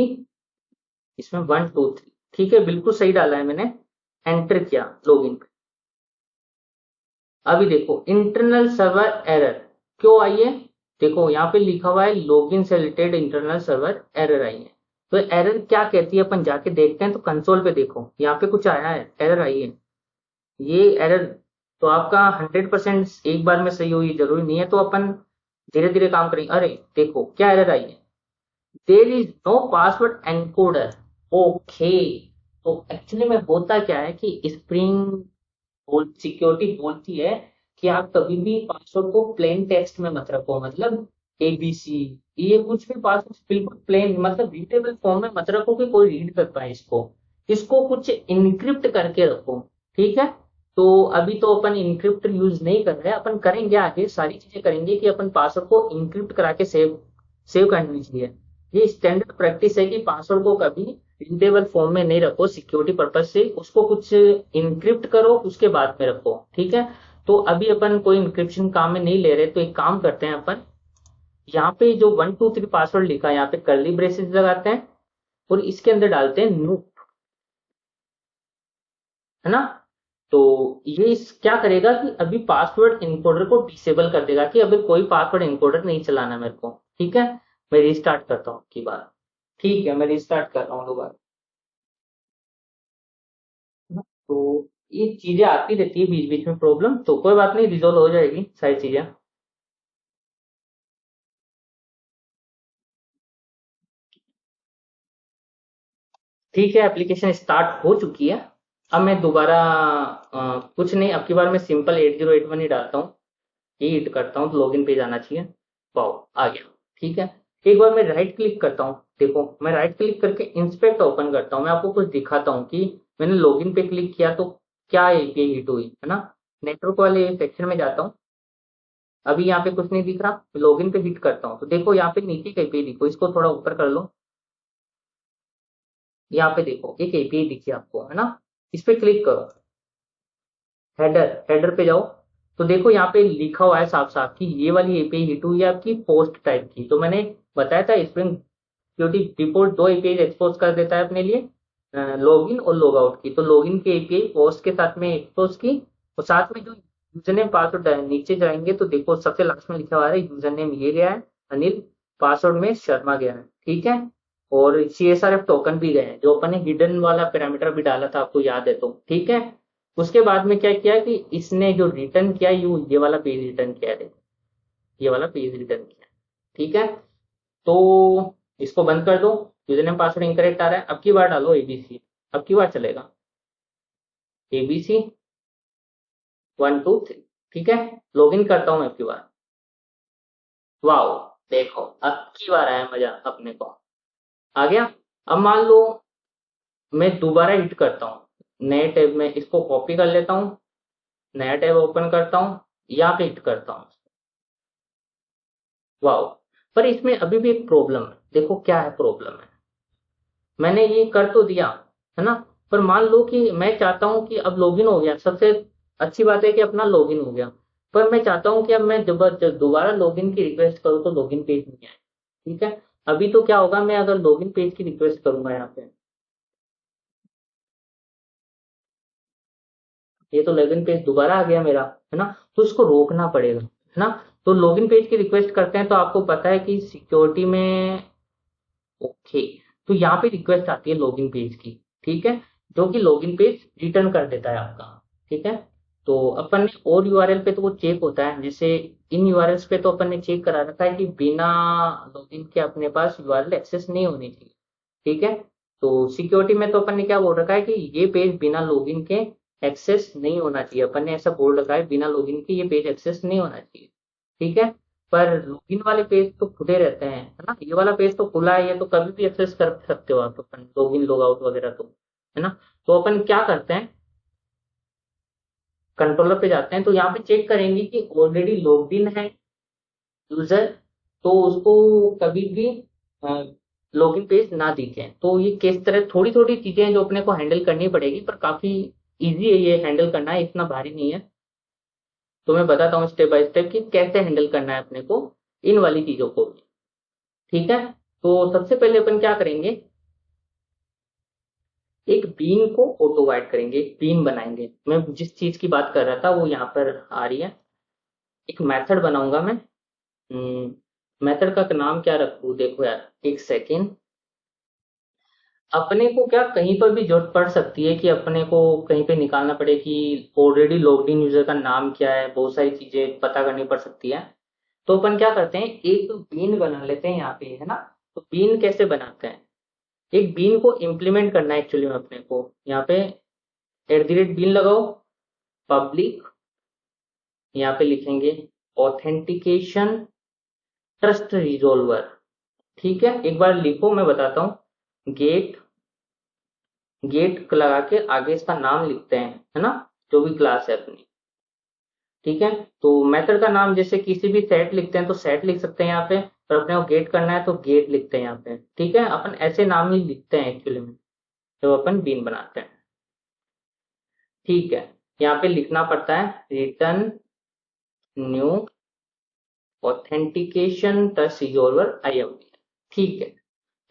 इसमें 1 2 3, ठीक है, बिल्कुल सही डाला है मैंने, एंटर किया लॉगिन पे। अभी देखो इंटरनल सर्वर एरर क्यों आई है, देखो यहाँ पे लिखा हुआ है लॉगिन से रिलेटेड इंटरनल सर्वर एरर आई है। तो एरर क्या कहती है अपन जाके देखते हैं। तो कंसोल पे देखो, यहाँ पे कुछ आया है, एरर आई है। ये एरर तो आपका 100% एक बार में सही हो ये जरूरी नहीं है, तो अपन धीरे धीरे काम करेंगे। अरे देखो क्या एरर आई है, there is no password encoder. Okay, तो एक्चुअली में होता क्या है कि स्प्रिंग सिक्योरिटी बोलती है कि आप कभी भी पासवर्ड को प्लेन टेक्स्ट में मत रखो, मतलब ABC, ये कुछ भी पासवर्ड बिल्कुल प्लेन, मतलब रीडेबल फॉर्म में मत रखो कि कोई रीड कर पाए इसको। इसको कुछ इनक्रिप्ट करके रखो। ठीक है, तो अभी तो अपन इनक्रिप्ट यूज नहीं कर रहे हैं, अपन करेंगे आगे सारी चीजें करेंगे कि अपन पासवर्ड को इनक्रिप्ट करा के सेव करनी चाहिए। ये स्टैंडर्ड प्रैक्टिस है कि पासवर्ड को कभी रीडेबल फॉर्म में नहीं रखो, सिक्योरिटी पर्पज से उसको कुछ इनक्रिप्ट करो उसके बाद में रखो। ठीक है, तो अभी अपन कोई इंक्रिप्शन काम में नहीं ले रहे, तो एक काम करते हैं अपन, यहाँ पे जो 1 2 3 पासवर्ड लिखा है यहाँ पे कर्ली ब्रेसेस लगाते हैं और इसके अंदर डालते हैं नूप, है ना। तो ये क्या करेगा कि अभी पासवर्ड इनकोडर को डिसेबल कर देगा कि अभी कोई पासवर्ड इनकोडर नहीं चलाना मेरे को। ठीक है, मैं रिस्टार्ट करता हूँ की बार। ठीक है, मैं रिस्टार्ट कर रहा हूँ दोबारा। तो ये चीजें आती रहती है बीच बीच में प्रॉब्लम, तो कोई बात नहीं, रिजोल्व हो जाएगी सारी चीजें। ठीक है, एप्लीकेशन स्टार्ट हो चुकी है। अब मैं दोबारा कुछ नहीं, अब की बार मैं सिंपल 8081 ही डालता हूँ, ये हिट करता हूँ तो लॉगिन पेज आना चाहिए। वाओ, आ गया। ठीक है, एक बार मैं राइट क्लिक करता हूँ, देखो मैं राइट क्लिक करके इंस्पेक्ट ओपन करता हूँ, मैं आपको कुछ दिखाता हूँ कि मैंने लॉगिन पे क्लिक किया तो क्या एपीआई हिट हुई, है ना। नेटवर्क वाले सेक्शन में जाता हूँ, अभी यहाँ पे कुछ नहीं दिख रहा, लॉगिन पे हिट करता हूँ तो देखो यहाँ पे नीचे एक एपीआई दिखो, इसको थोड़ा ऊपर कर लो, यहाँ पे देखो एक एपीआई दिखी आपको, है ना। इस पे क्लिक करो, हेडर पे जाओ, तो देखो यहाँ पे लिखा हुआ है साफ साफ कि ये वाली एपीआई हिट हुई है आपकी पोस्ट टाइप की। तो मैंने बताया था spring security default 2 API expose कर देता है अपने लिए, लॉगिन और लॉग आउट की। तो लॉगिन की एपीआई पोस्ट के साथ में एक्सपोज की, और साथ में जो यूजर नेम पासवर्ड नीचे जाएंगे तो देखो सबसे लास्ट में लिखा हुआ है यूजर नेम ये गया है अनिल, पासवर्ड में शर्मा गया है। ठीक है, और CSRF टोकन भी गए हैं, जो अपन ने हिडन वाला पैरामीटर भी डाला था आपको याद है तो। ठीक है, उसके बाद में क्या किया कि इसने जो रिटर्न किया ये वाला पेज रिटर्न किया है, देखो ये वाला पेज रिटर्न किया। ठीक है, तो इसको बंद कर दो, यूजर नेम पासवर्ड इनकरेक्ट आ रहा है, अब की बार डालो ABC, अब की बार चलेगा ABC 1 2 3। ठीक है, लॉगिन करता हूँ अब की बार, वाओ देखो अब की बार आया मजा अपने को, आ गया। अब मान लो मैं दोबारा हिट करता हूँ नए टैब में, इसको कॉपी कर लेता हूँ, नया टैब ओपन करता हूँ, यहाँ पे हिट करता हूँ, वाओ। पर इसमें अभी भी एक प्रॉब्लम है, देखो क्या है प्रॉब्लम है, मैंने ये कर तो दिया, है ना, पर मान लो कि मैं चाहता हूं कि अब लॉगिन हो गया, सबसे अच्छी बात है कि अपना लॉगिन हो गया, पर मैं चाहता हूँ कि अब मैं जब जब दोबारा लॉगिन की रिक्वेस्ट करूँ तो लॉगिन पेज नहीं आए। ठीक है, अभी तो क्या होगा, मैं अगर लॉगिन पेज की रिक्वेस्ट करूंगा यहाँ पे, ये तो लॉगिन पेज दोबारा आ गया मेरा, है ना, तो इसको रोकना पड़ेगा, है ना। तो लॉगिन पेज की रिक्वेस्ट करते हैं तो आपको पता है कि सिक्योरिटी में, ओके, तो यहाँ पे रिक्वेस्ट आती है लॉगिन पेज की, ठीक है, जो कि लॉगिन पेज रिटर्न कर देता है आपका। ठीक है, तो अपन ने और यूआरएल पे तो वो चेक होता है, जैसे इन यूआरएल्स पे तो अपन ने चेक करा रखा है कि बिना लॉगिन के अपने पास यूआरएल एक्सेस नहीं होनी चाहिए। ठीक है, तो सिक्योरिटी में तो अपन ने क्या बोल रखा है कि ये पेज बिना लॉगिन के एक्सेस नहीं होना चाहिए, अपन ने ऐसा बोल रखा है बिना लॉगिन के ये पेज एक्सेस नहीं होना चाहिए। ठीक है, पर लॉगिन वाले पेज तो खुले रहते हैं, है ना, ये वाला पेज तो खुला है, ये तो कभी भी एक्सेस कर सकते हो आप, अपन लॉगिन लॉग आउट वगैरह तो, है ना। तो अपन क्या करते हैं, कंट्रोलर पे जाते हैं, तो यहाँ पे चेक करेंगे कि ऑलरेडी लॉग्ड इन है यूजर, तो उसको कभी भी लॉगिन पेज ना दिखे। तो ये किस तरह, थोड़ी थोड़ी चीजें हैं जो अपने को हैंडल करनी पड़ेगी, पर काफी इजी है ये हैंडल करना, इतना भारी नहीं है। तो मैं बताता हूँ स्टेप बाय स्टेप कि कैसे हैंडल करना है अपने को इन वाली चीजों को भी। ठीक है, तो सबसे पहले अपन क्या करेंगे, एक बीन को ऑटो वाइड करेंगे, एक बीन बनाएंगे। मैं जिस चीज की बात कर रहा था वो यहाँ पर आ रही है। एक मेथड बनाऊंगा मैं, मेथड का नाम क्या रखूँ, देखो यार एक सेकेंड। अपने को क्या कहीं पर भी जरूरत पड़ सकती है कि अपने को कहीं पे निकालना पड़े कि ऑलरेडी लॉग्ड इन यूजर का नाम क्या है, बहुत सारी चीजें पता करनी पड़ सकती है। तो अपन क्या करते हैं, एक बीन बना लेते हैं यहाँ पे, है ना। तो बीन कैसे बनाते हैं, एक बीन को इम्प्लीमेंट करना है एक्चुअली में अपने को, यहाँ पे @बीन लगाओ, पब्लिक, यहाँ पे लिखेंगे ऑथेंटिकेशन ट्रस्ट रिजोल्वर। ठीक है, एक बार लिखो, मैं बताता हूँ, गेट, गेट लगा के आगे इसका नाम लिखते हैं, है ना, जो भी क्लास है अपनी। ठीक है, तो मेथड का नाम जैसे किसी भी सेट लिखते हैं तो सेट लिख सकते हैं यहाँ पे, पर अपने को गेट करना है तो गेट लिखते हैं यहाँ पे। ठीक है, अपन ऐसे नाम ही लिखते हैं एक्चुअली में जब अपन बीन बनाते हैं। ठीक है, यहाँ पे लिखना पड़ता है return new authentication touch your IMP। ठीक है,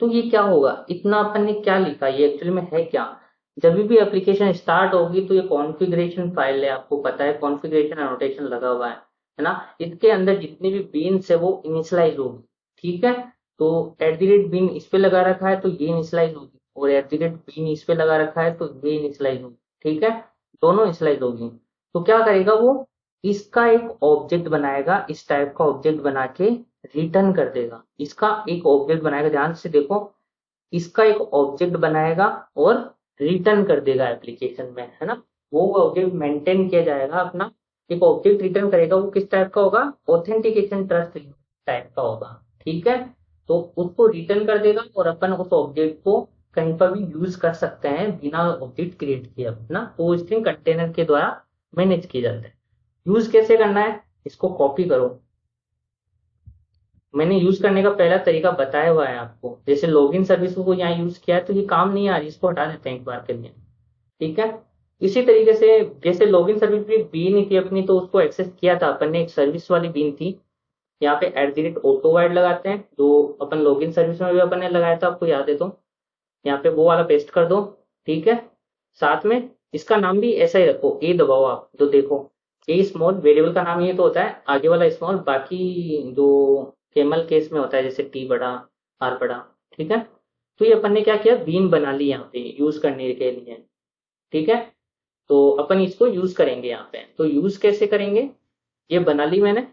तो ये क्या होगा, इतना अपन ने क्या लिखा, ये एक्चुअली में है क्या। जब भी एप्लीकेशन स्टार्ट होगी तो ये कॉन्फ़िगरेशन फाइल है, आपको पता है कॉन्फ़िगरेशन एनोटेशन लगा हुआ है ना, इसके अंदर जितनी भी बीन्स है वो इनिशियलाइज होगी। ठीक है, तो @बीन इस पे लगा रखा है तो ये इनिशियलाइज होगी, और @बीन इस पे लगा रखा है तो ये इनिशियलाइज होगी। ठीक है, दोनों इनिशियलाइज होगी। तो क्या करेगा वो, इसका एक ऑब्जेक्ट बनाएगा, इस टाइप का ऑब्जेक्ट बना के रिटर्न कर देगा, इसका एक ऑब्जेक्ट बनाएगा, ध्यान से देखो, इसका एक ऑब्जेक्ट बनाएगा और रिटर्न कर देगा एप्लीकेशन में, है ना। वो ऑब्जेक्ट मेंटेन किया जाएगा अपना, एक ऑब्जेक्ट रिटर्न करेगा, वो किस टाइप का होगा, ऑथेंटिकेशन ट्रस्ट टाइप का होगा। ठीक है, तो उसको रिटर्न कर देगा और अपन उस ऑब्जेक्ट को कहीं पर भी यूज कर सकते हैं बिना ऑब्जेक्ट क्रिएट किए अपना, तो स्ट्रिंग कंटेनर के द्वारा मैनेज किए जाते हैं। यूज कैसे करना है, इसको कॉपी करो, मैंने यूज करने का पहला तरीका बताया हुआ है आपको, जैसे लॉगिन सर्विस को यहाँ यूज किया है तो ये काम नहीं आ रही, इसको हटा देते हैं एक बार के लिए। ठीक है, इसी तरीके से जैसे लॉगिन सर्विस भी बीन थी अपनी, तो उसको एक्सेस किया था अपन ने, एक सर्विस वाली बीन थी, यहाँ पे @ऑटो वाइड लगाते हैं, जो अपन लॉगिन सर्विस में भी अपन ने लगाया था, आपको याद है तो यहाँ पे वो वाला पेस्ट कर दो। ठीक है, साथ में इसका नाम भी ऐसा ही रखो, ए दबाओ आप, तो देखो ए स्मॉल, वेरिएबल का नाम ये तो होता है, आगे वाला स्मॉल, बाकी जो कैमल केस में होता है जैसे टी बड़ा, आर बड़ा। ठीक है, तो ये अपन ने क्या किया, बीन बना ली यहाँ पे यूज करने के लिए। ठीक है, तो अपन इसको यूज करेंगे यहाँ पे, तो यूज कैसे करेंगे, ये बना ली मैंने,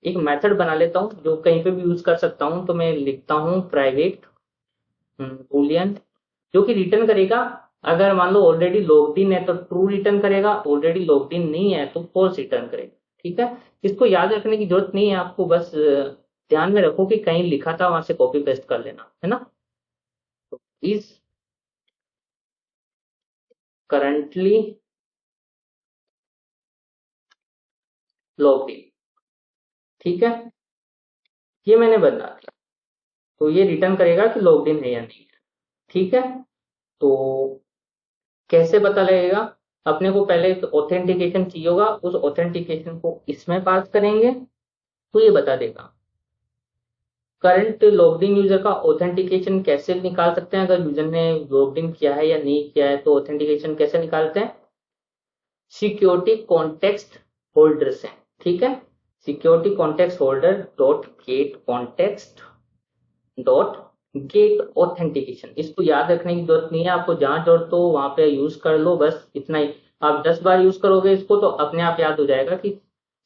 एक मेथड बना लेता हूँ जो कहीं पे भी यूज कर सकता हूँ, तो मैं लिखता हूँ प्राइवेट बूलियन, जो कि रिटर्न करेगा, अगर मान लो ऑलरेडी लॉग्ड इन है तो ट्रू रिटर्न करेगा, ऑलरेडी लॉग्ड इन नहीं है तो फॉल्स रिटर्न करेगा। ठीक है, इसको याद रखने की जरूरत नहीं है आपको, बस ध्यान में रखो कि कहीं लिखा था वहां से कॉपी पेस्ट कर लेना, है ना। Is currently logged in. ठीक है, ये मैंने बदला दिया, तो ये रिटर्न करेगा कि लॉग्ड इन है या नहीं है। ठीक है, तो कैसे पता लगेगा, अपने को पहले ऑथेंटिकेशन चाहिए होगा, उस ऑथेंटिकेशन को इसमें पास करेंगे तो ये बता देगा। करंट लॉग्ड इन यूजर का ऑथेंटिकेशन कैसे निकाल सकते हैं, अगर यूजर ने लॉग्ड इन किया है या नहीं किया है, तो ऑथेंटिकेशन कैसे निकालते हैं, सिक्योरिटी कॉन्टेक्स्ट होल्डर से। ठीक है, security context holder dot gate context dot gate authentication. इसको याद रखने की जरूरत नहीं है, आपको जहां जरूरत हो वहां पे यूज कर लो, बस इतना ही। आप 10 बार यूज करोगे इसको तो अपने आप याद हो जाएगा कि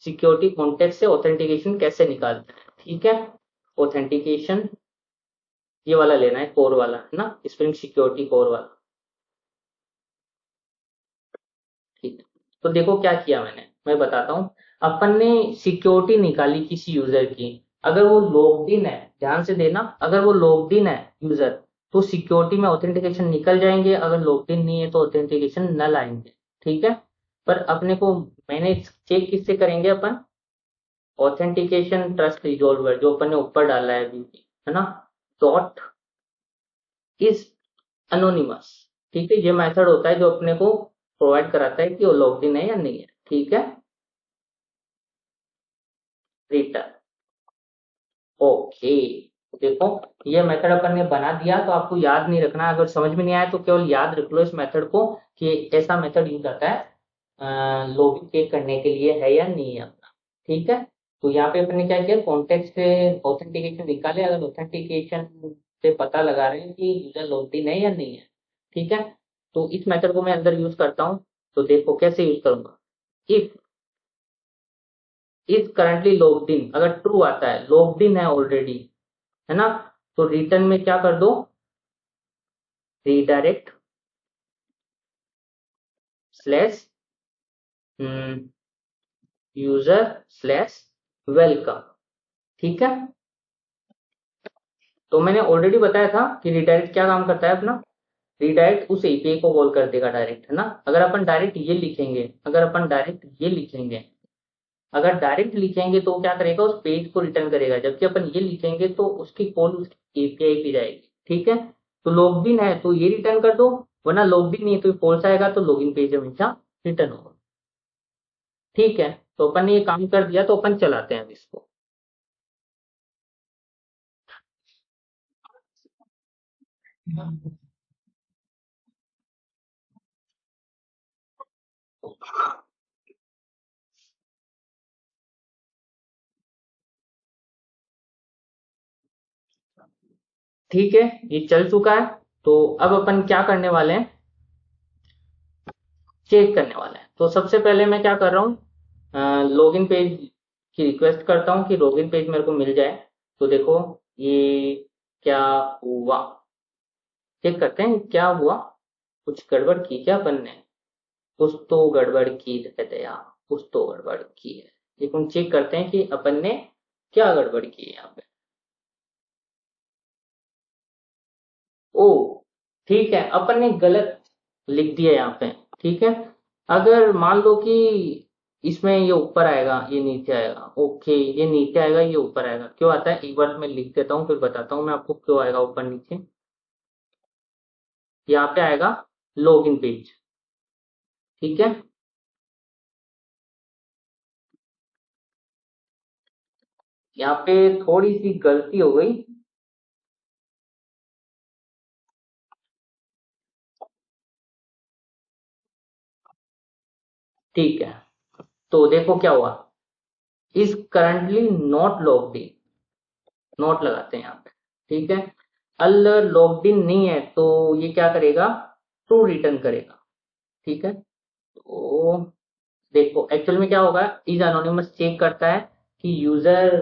सिक्योरिटी कॉन्टेक्स्ट से ऑथेंटिकेशन कैसे निकालते हैं। ठीक है, ऑथेंटिकेशन ये वाला लेना है, कोर वाला है ना, स्प्रिंग सिक्योरिटी कोर वाला। ठीक है, तो देखो क्या किया मैंने, मैं बताता हूँ। अपन ने सिक्योरिटी निकाली किसी यूजर की, अगर वो लॉग्ड इन है, ध्यान से देना, अगर वो लॉग्ड इन है यूजर तो सिक्योरिटी में ऑथेंटिकेशन निकल जाएंगे, अगर लॉग्ड इन नहीं है तो ऑथेंटिकेशन नल आएंगे। ठीक है, पर अपने को मैंने चेक किससे करेंगे अपन, ऑथेंटिकेशन ट्रस्ट रिजॉल्वर जो अपन ने ऊपर डाला है अभी, है ना, डॉट इज अनोनिमस। ठीक है, ये मेथड होता है जो अपने को प्रोवाइड कराता है कि वो लॉग्ड इन है या नहीं है। ठीक है, रिटर्न। ओके, देखो ये मेथड अपन ने बना दिया, तो आपको याद नहीं रखना, अगर समझ में नहीं आया तो केवल याद रख लो इस मेथड को कि ऐसा मेथड यूज आता है लॉगिन चेक करने के लिए है या नहीं है अपना। ठीक है, तो यहाँ पे अपन ने क्या किया, कॉन्टेक्स्ट से ऑथेंटिकेशन निकाले, अगर ऑथेंटिकेशन से पता लगा रहे हैं कि यूजर लॉग्ड इन है या नहीं है। ठीक है, तो इस मेथड को मैं अंदर यूज करता हूँ, तो देखो कैसे यूज करूंगा। If is currently logged in, अगर ट्रू आता है, लॉग्ड इन है ऑलरेडी, है ना, तो रिटर्न में क्या कर दो, redirect slash user slash welcome. ठीक है, तो मैंने ऑलरेडी बताया था कि रीडायरेक्ट क्या काम करता है अपना, रीडायरेक्ट उस एपीआई को कॉल कर देगा डायरेक्ट, है ना। अगर अपन डायरेक्ट ये लिखेंगे, अगर अपन डायरेक्ट ये लिखेंगे, अगर डायरेक्ट लिखेंगे तो क्या करेगा, उस पेज को रिटर्न करेगा, जबकि अपन ये लिखेंगे तो उसकी कॉल उस एपीआई पे जाएगी। ठीक है, तो लॉग्ड इन है तो ये रिटर्न कर दो, वरना लॉग्ड इन नहीं है तो फॉल्स आएगा, तो लॉगिन पेज हमेशा रिटर्न होगा। ठीक है, तो अपन ने ये काम कर दिया, तो अपन चलाते हैं अब इसको। ठीक है, ये चल चुका है, तो अब अपन क्या करने वाले हैं, चेक करने वाले हैं। तो सबसे पहले मैं क्या कर रहा हूँ, लॉगिन पेज की रिक्वेस्ट करता हूँ कि लॉगिन पेज मेरे को मिल जाए। तो देखो ये क्या हुआ, चेक करते हैं क्या हुआ, कुछ गड़बड़ की क्या अपन ने, कुछ तो गड़बड़ की है दया, कुछ तो गड़बड़ की है, लेकिन चेक करते हैं कि अपन ने क्या गड़बड़ की है यहाँ पे। ओ ठीक है, अपन ने गलत लिख दिया यहाँ पे। ठीक है, अगर मान लो कि इसमें ये ऊपर आएगा ये नीचे आएगा, ओके ये नीचे आएगा ये ऊपर आएगा, क्यों आता है एक बार मैं लिख देता हूँ, फिर बताता हूँ मैं आपको क्यों आएगा ऊपर नीचे। यहाँ पे आएगा लॉगिन पेज। ठीक है, यहाँ पे थोड़ी सी गलती हो गई। ठीक है, तो देखो क्या हुआ, is currently not logged in, note लगाते हैं यहाँ पे। ठीक है, अल लॉग्ड इन नहीं है तो ये क्या करेगा, ट्रू रिटर्न करेगा। ठीक है, तो देखो एक्चुअल में क्या होगा, इज अनोनिमस चेक करता है कि यूजर,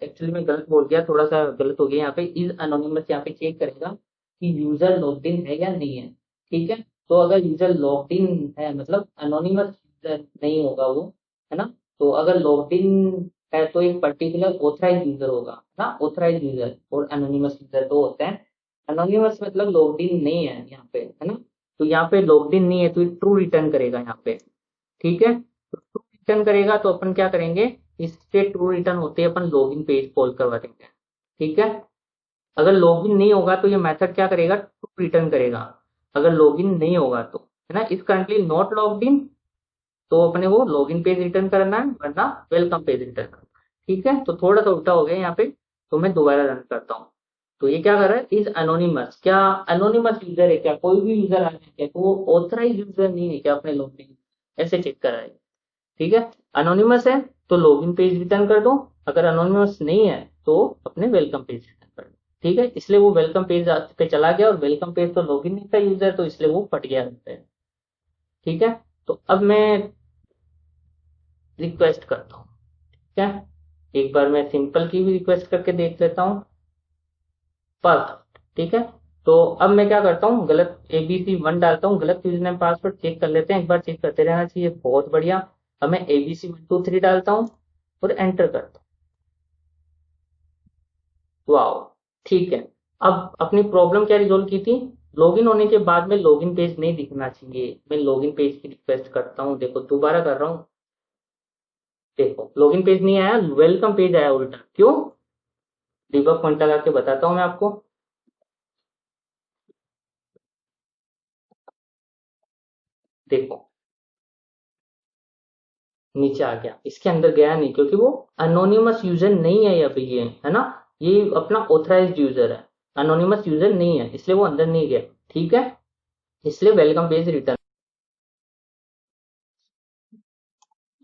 एक्चुअली में गलत बोल गया, थोड़ा सा गलत हो गया यहाँ पे, इज अनोनिमस यहाँ पे चेक करेगा कि यूजर लॉग्ड इन है या नहीं है। ठीक है, तो अगर यूजर लॉग्ड इन है मतलब अनोनिमस यूजर नहीं होगा वो, है ना, तो अगर लॉग्ड इन है तो एक पर्टिकुलर ऑथराइज यूजर होगा ना, ऑथराइज यूजर और अनोनिमस यूजर दो होते हैं। अनोनिमस मतलब लॉग्ड इन नहीं है यहाँ पे, है ना, तो यहाँ पे लॉग्ड इन नहीं है तो ट्रू रिटर्न करेगा यहाँ पे। ठीक है, तो ट्रू रिटर्न करेगा तो अपन क्या करेंगे, इससे ट्रू रिटर्न होते ही अपन लॉगिन पेज कॉल करवा देंगे। ठीक है, अगर लॉगिन नहीं होगा तो ये मेथड क्या करेगा, ट्रू रिटर्न करेगा, अगर लॉगिन नहीं होगा तो, है ना। इस करंटली नॉट लॉग्ड इन, तो अपने को लॉगिन पेज रिटर्न करना है, वरना वेलकम पेज रिटर्न करना है। ठीक है, तो थोड़ा सा उल्टा हो गया यहाँ पे, तो मैं दोबारा रन करता हूँ। तो ये क्या कर रहा है, इज अनोनिमस, क्या अनोनिमस यूजर है क्या, कोई भी यूजर आ जाए क्या, तो वो ऑथराइज यूजर नहीं है क्या अपने लॉगिन, ऐसे चेक कर रहा है। ठीक है, अनोनिमस है तो लॉगिन पेज रिटर्न कर दो, अगर अनोनिमस नहीं है तो अपने वेलकम पेज रिटर्न कर दो। ठीक है, इसलिए वो वेलकम पेज पे चला गया, और वेलकम पेज तो लॉगिन नहीं था यूजर, तो इसलिए वो फट गया रहता है। ठीक है, तो अब मैं रिक्वेस्ट करता हूँ। ठीक है, एक बार मैं सिंपल की भी रिक्वेस्ट करके देख लेता हूँ। परफेक्ट, ठीक है। तो अब मैं क्या करता हूँ, गलत ABC1 डालता हूँ, गलत यूजर नेम पासवर्ड चेक कर लेते हैं, एक बार चेक करते रहना चाहिए, बहुत बढ़िया। अब मैं ABC123 डालता हूँ और एंटर करता हूँ। वाओ, ठीक है। अब अपनी प्रॉब्लम क्या रिजोल्व की थी, लॉगिन होने के बाद में लॉगिन पेज नहीं दिखना चाहिए, मैं लॉगिन पेज की रिक्वेस्ट करता हूँ, देखो दोबारा कर रहा हूँ। देखो लॉगिन पेज नहीं आया, वेलकम पेज आया उल्टा, क्यों, डिबग पॉइंट लगा के बताता हूँ मैं आपको। देखो नीचे आ गया, इसके अंदर गया नहीं, क्योंकि वो अनोनिमस यूजर नहीं है, अभी ये है ना, ये अपना ऑथराइज्ड यूजर है, अनोनिमस यूजर नहीं है, इसलिए वो अंदर नहीं गया। ठीक है, इसलिए वेलकम पेज रिटर्न।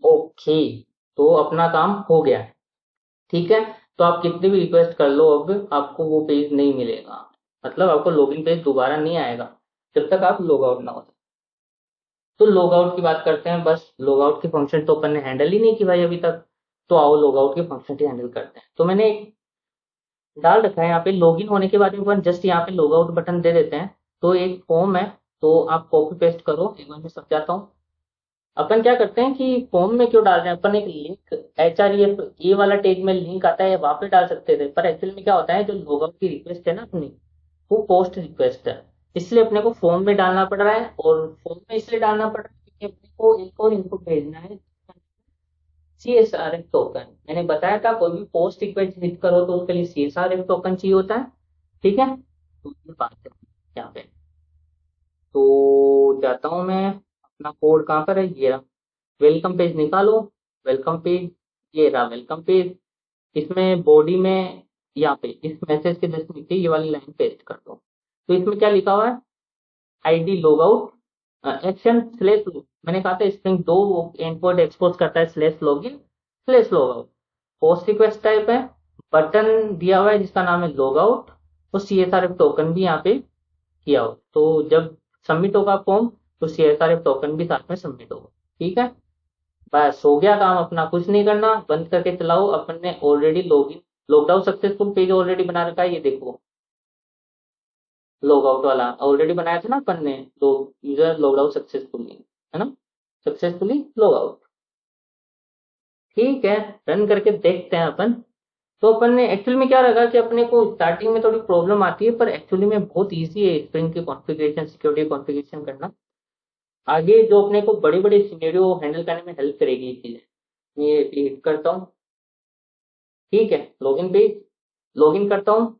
ओके, तो अपना काम हो गया है। ठीक है, तो आप कितनी भी रिक्वेस्ट कर लो, अब आपको वो पेज नहीं मिलेगा, मतलब आपको लॉगिन पेज दोबारा नहीं आएगा जब तक आप लॉग आउट ना हो। तो लॉग आउट की बात करते हैं, बस लॉग आउट की फंक्शन तो अपन ने हैंडल ही नहीं की भाई अभी तक, तो आओ लॉग आउट की फंक्शन ही हैंडल करते हैं। तो मैंने एक डाल रखा है यहाँ पे, लॉगिन होने के बाद में अपन जस्ट यहाँ पे लॉग आउट बटन दे देते हैं। तो एक फॉर्म है, तो आप कॉपी पेस्ट करो, एक बार मैं समझाता हूँ। अपन क्या करते हैं कि फॉर्म में क्यों डाल रहे हैं, अपन एक लिंक HREF ये वाला टैग में लिंक आता है, वहां पे डाल सकते थे, पर एक्चुअल में क्या होता है, जो लॉग आउट की रिक्वेस्ट है ना अपनी, वो पोस्ट रिक्वेस्ट है, इसलिए अपने को फॉर्म में डालना पड़ रहा है। और फॉर्म में इसलिए डालना पड़ रहा है क्योंकि अपने को एक और इनपुट भेजना है, CSRF टोकन। मैंने बताया था कोई भी पोस्ट रिक्वेस्ट हिट करो तो उसके लिए CSRF टोकन चाहिए होता है। ठीक है, तो ये बात है यहाँ पे। तो जाता हूँ मैं, अपना कोड कहाँ पर है, ये रहा, वेलकम पेज निकालो, वेलकम पेज, ये रहा वेलकम पेज। इसमें बॉडी में यहाँ पे इस मैसेज के जस्ट नीचे ये वाली लाइन पेस्ट कर दो। तो इसमें क्या लिखा हुआ है, ID log out action slash, मैंने कहा था स्ट्रिंग दो एंड पॉइंट एक्सपोज करता है, slash login slash log out. Post request type है, बटन दिया हुआ है जिसका नाम है लॉग आउट, और CSRF टोकन भी यहाँ पे किया हो, तो जब सबमिट होगा फॉर्म तो CSRF टोकन भी साथ में सबमिट होगा। ठीक है, बस हो गया काम अपना, कुछ नहीं करना, बंद करके चलाओ। अपन ने already login log out successful page already बना रखा है, ये देखो लॉग आउट वाला ऑलरेडी बनाया था ना अपन ने, तो यूजर लॉग आउट सक्सेसफुली, है ना, सक्सेसफुली लॉग आउट। ठीक है, रन करके देखते हैं अपन। तो अपन ने एक्चुअली में क्या लगा कि अपने को स्टार्टिंग में थोड़ी प्रॉब्लम आती है, पर एक्चुअली में बहुत इजी है स्प्रिंग की कॉन्फ़िगरेशन, सिक्योरिटी कॉन्फ़िगरेशन करना। आगे जो अपने को बड़े बड़े सिनेरियो हैंडल करने में हेल्प करेगी ये चीजें। ये हिट करता हूँ, ठीक है, लॉगिन पेज, लॉगिन करता हूँ।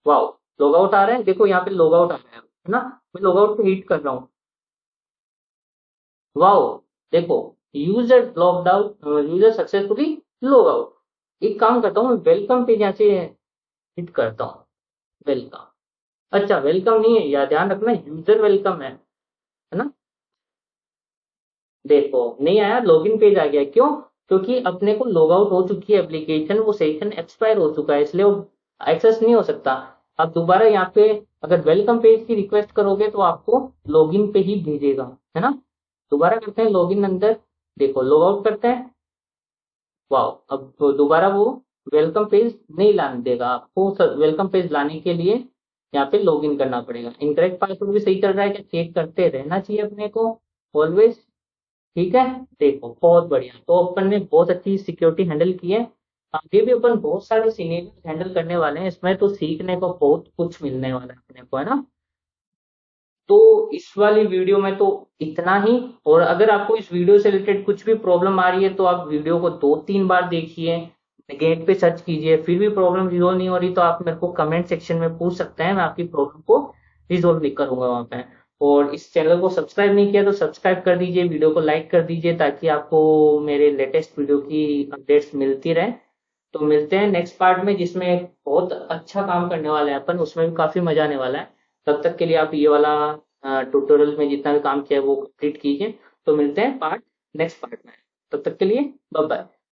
वाओ, लॉग आउट आ रहा है, देखो यहाँ पे लॉग आउट आ रहा है ना, मैं लॉग आउट पे हिट कर रहा हूँ। वाओ, देखो user logged out, user successfully log out. एक काम करता हूँ, मैं वेलकम पेज यहाँ से हिट करता हूँ, वेलकम, अच्छा वेलकम नहीं है, या ध्यान रखना यूजर वेलकम है ना। देखो नहीं आया, लॉगिन पेज आ गया, क्यों, क्योंकि अपने को लॉग आउट हो चुकी है एप्लीकेशन, वो सेशन एक्सपायर हो चुका है, इसलिए वो एक्सेस नहीं हो सकता। अब दोबारा यहाँ पे अगर वेलकम पेज की रिक्वेस्ट करोगे तो आपको लॉगिन पे ही भेजेगा, है ना। दोबारा करते हैं लॉगिन अंदर, देखो लॉग आउट करते हैं। वाह, अब तो दोबारा वो वेलकम पेज नहीं लाने देगा आपको, वेलकम पेज लाने के लिए यहाँ पे लॉगिन करना पड़ेगा। इनकरेक्ट पासवर्ड भी सही चल रहा है क्या, चेक करते रहना चाहिए अपने को ऑलवेज। ठीक है, देखो बहुत बढ़िया, तो अपन ने बहुत अच्छी सिक्योरिटी हैंडल की है। आगे भी अपन बहुत सारे सीनियर हैंडल करने वाले हैं, इसमें तो सीखने को बहुत कुछ मिलने वाला है अपने को, है ना। तो इस वाली वीडियो में तो इतना ही। और अगर आपको इस वीडियो से रिलेटेड कुछ भी प्रॉब्लम आ रही है तो आप वीडियो को 2-3 बार देखिए, गेट पे सर्च कीजिए, फिर भी प्रॉब्लम रिजोल्व नहीं हो रही तो आप मेरे को कमेंट सेक्शन में पूछ सकते हैं, मैं आपकी प्रॉब्लम को रिजोल्व नहीं करूंगा वहां पे। और इस चैनल को सब्सक्राइब नहीं किया तो सब्सक्राइब कर दीजिए, वीडियो को लाइक कर दीजिए ताकि आपको मेरे लेटेस्ट वीडियो की अपडेट्स मिलती रहे। तो मिलते हैं नेक्स्ट पार्ट में जिसमें बहुत अच्छा काम करने वाले हैं अपन, उसमें भी काफी मजा आने वाला है। तब तक के लिए आप ये वाला ट्यूटोरियल में जितना भी काम किया है वो कंप्लीट कीजिए। तो मिलते हैं नेक्स्ट पार्ट में। तब तक के लिए बाय बाय।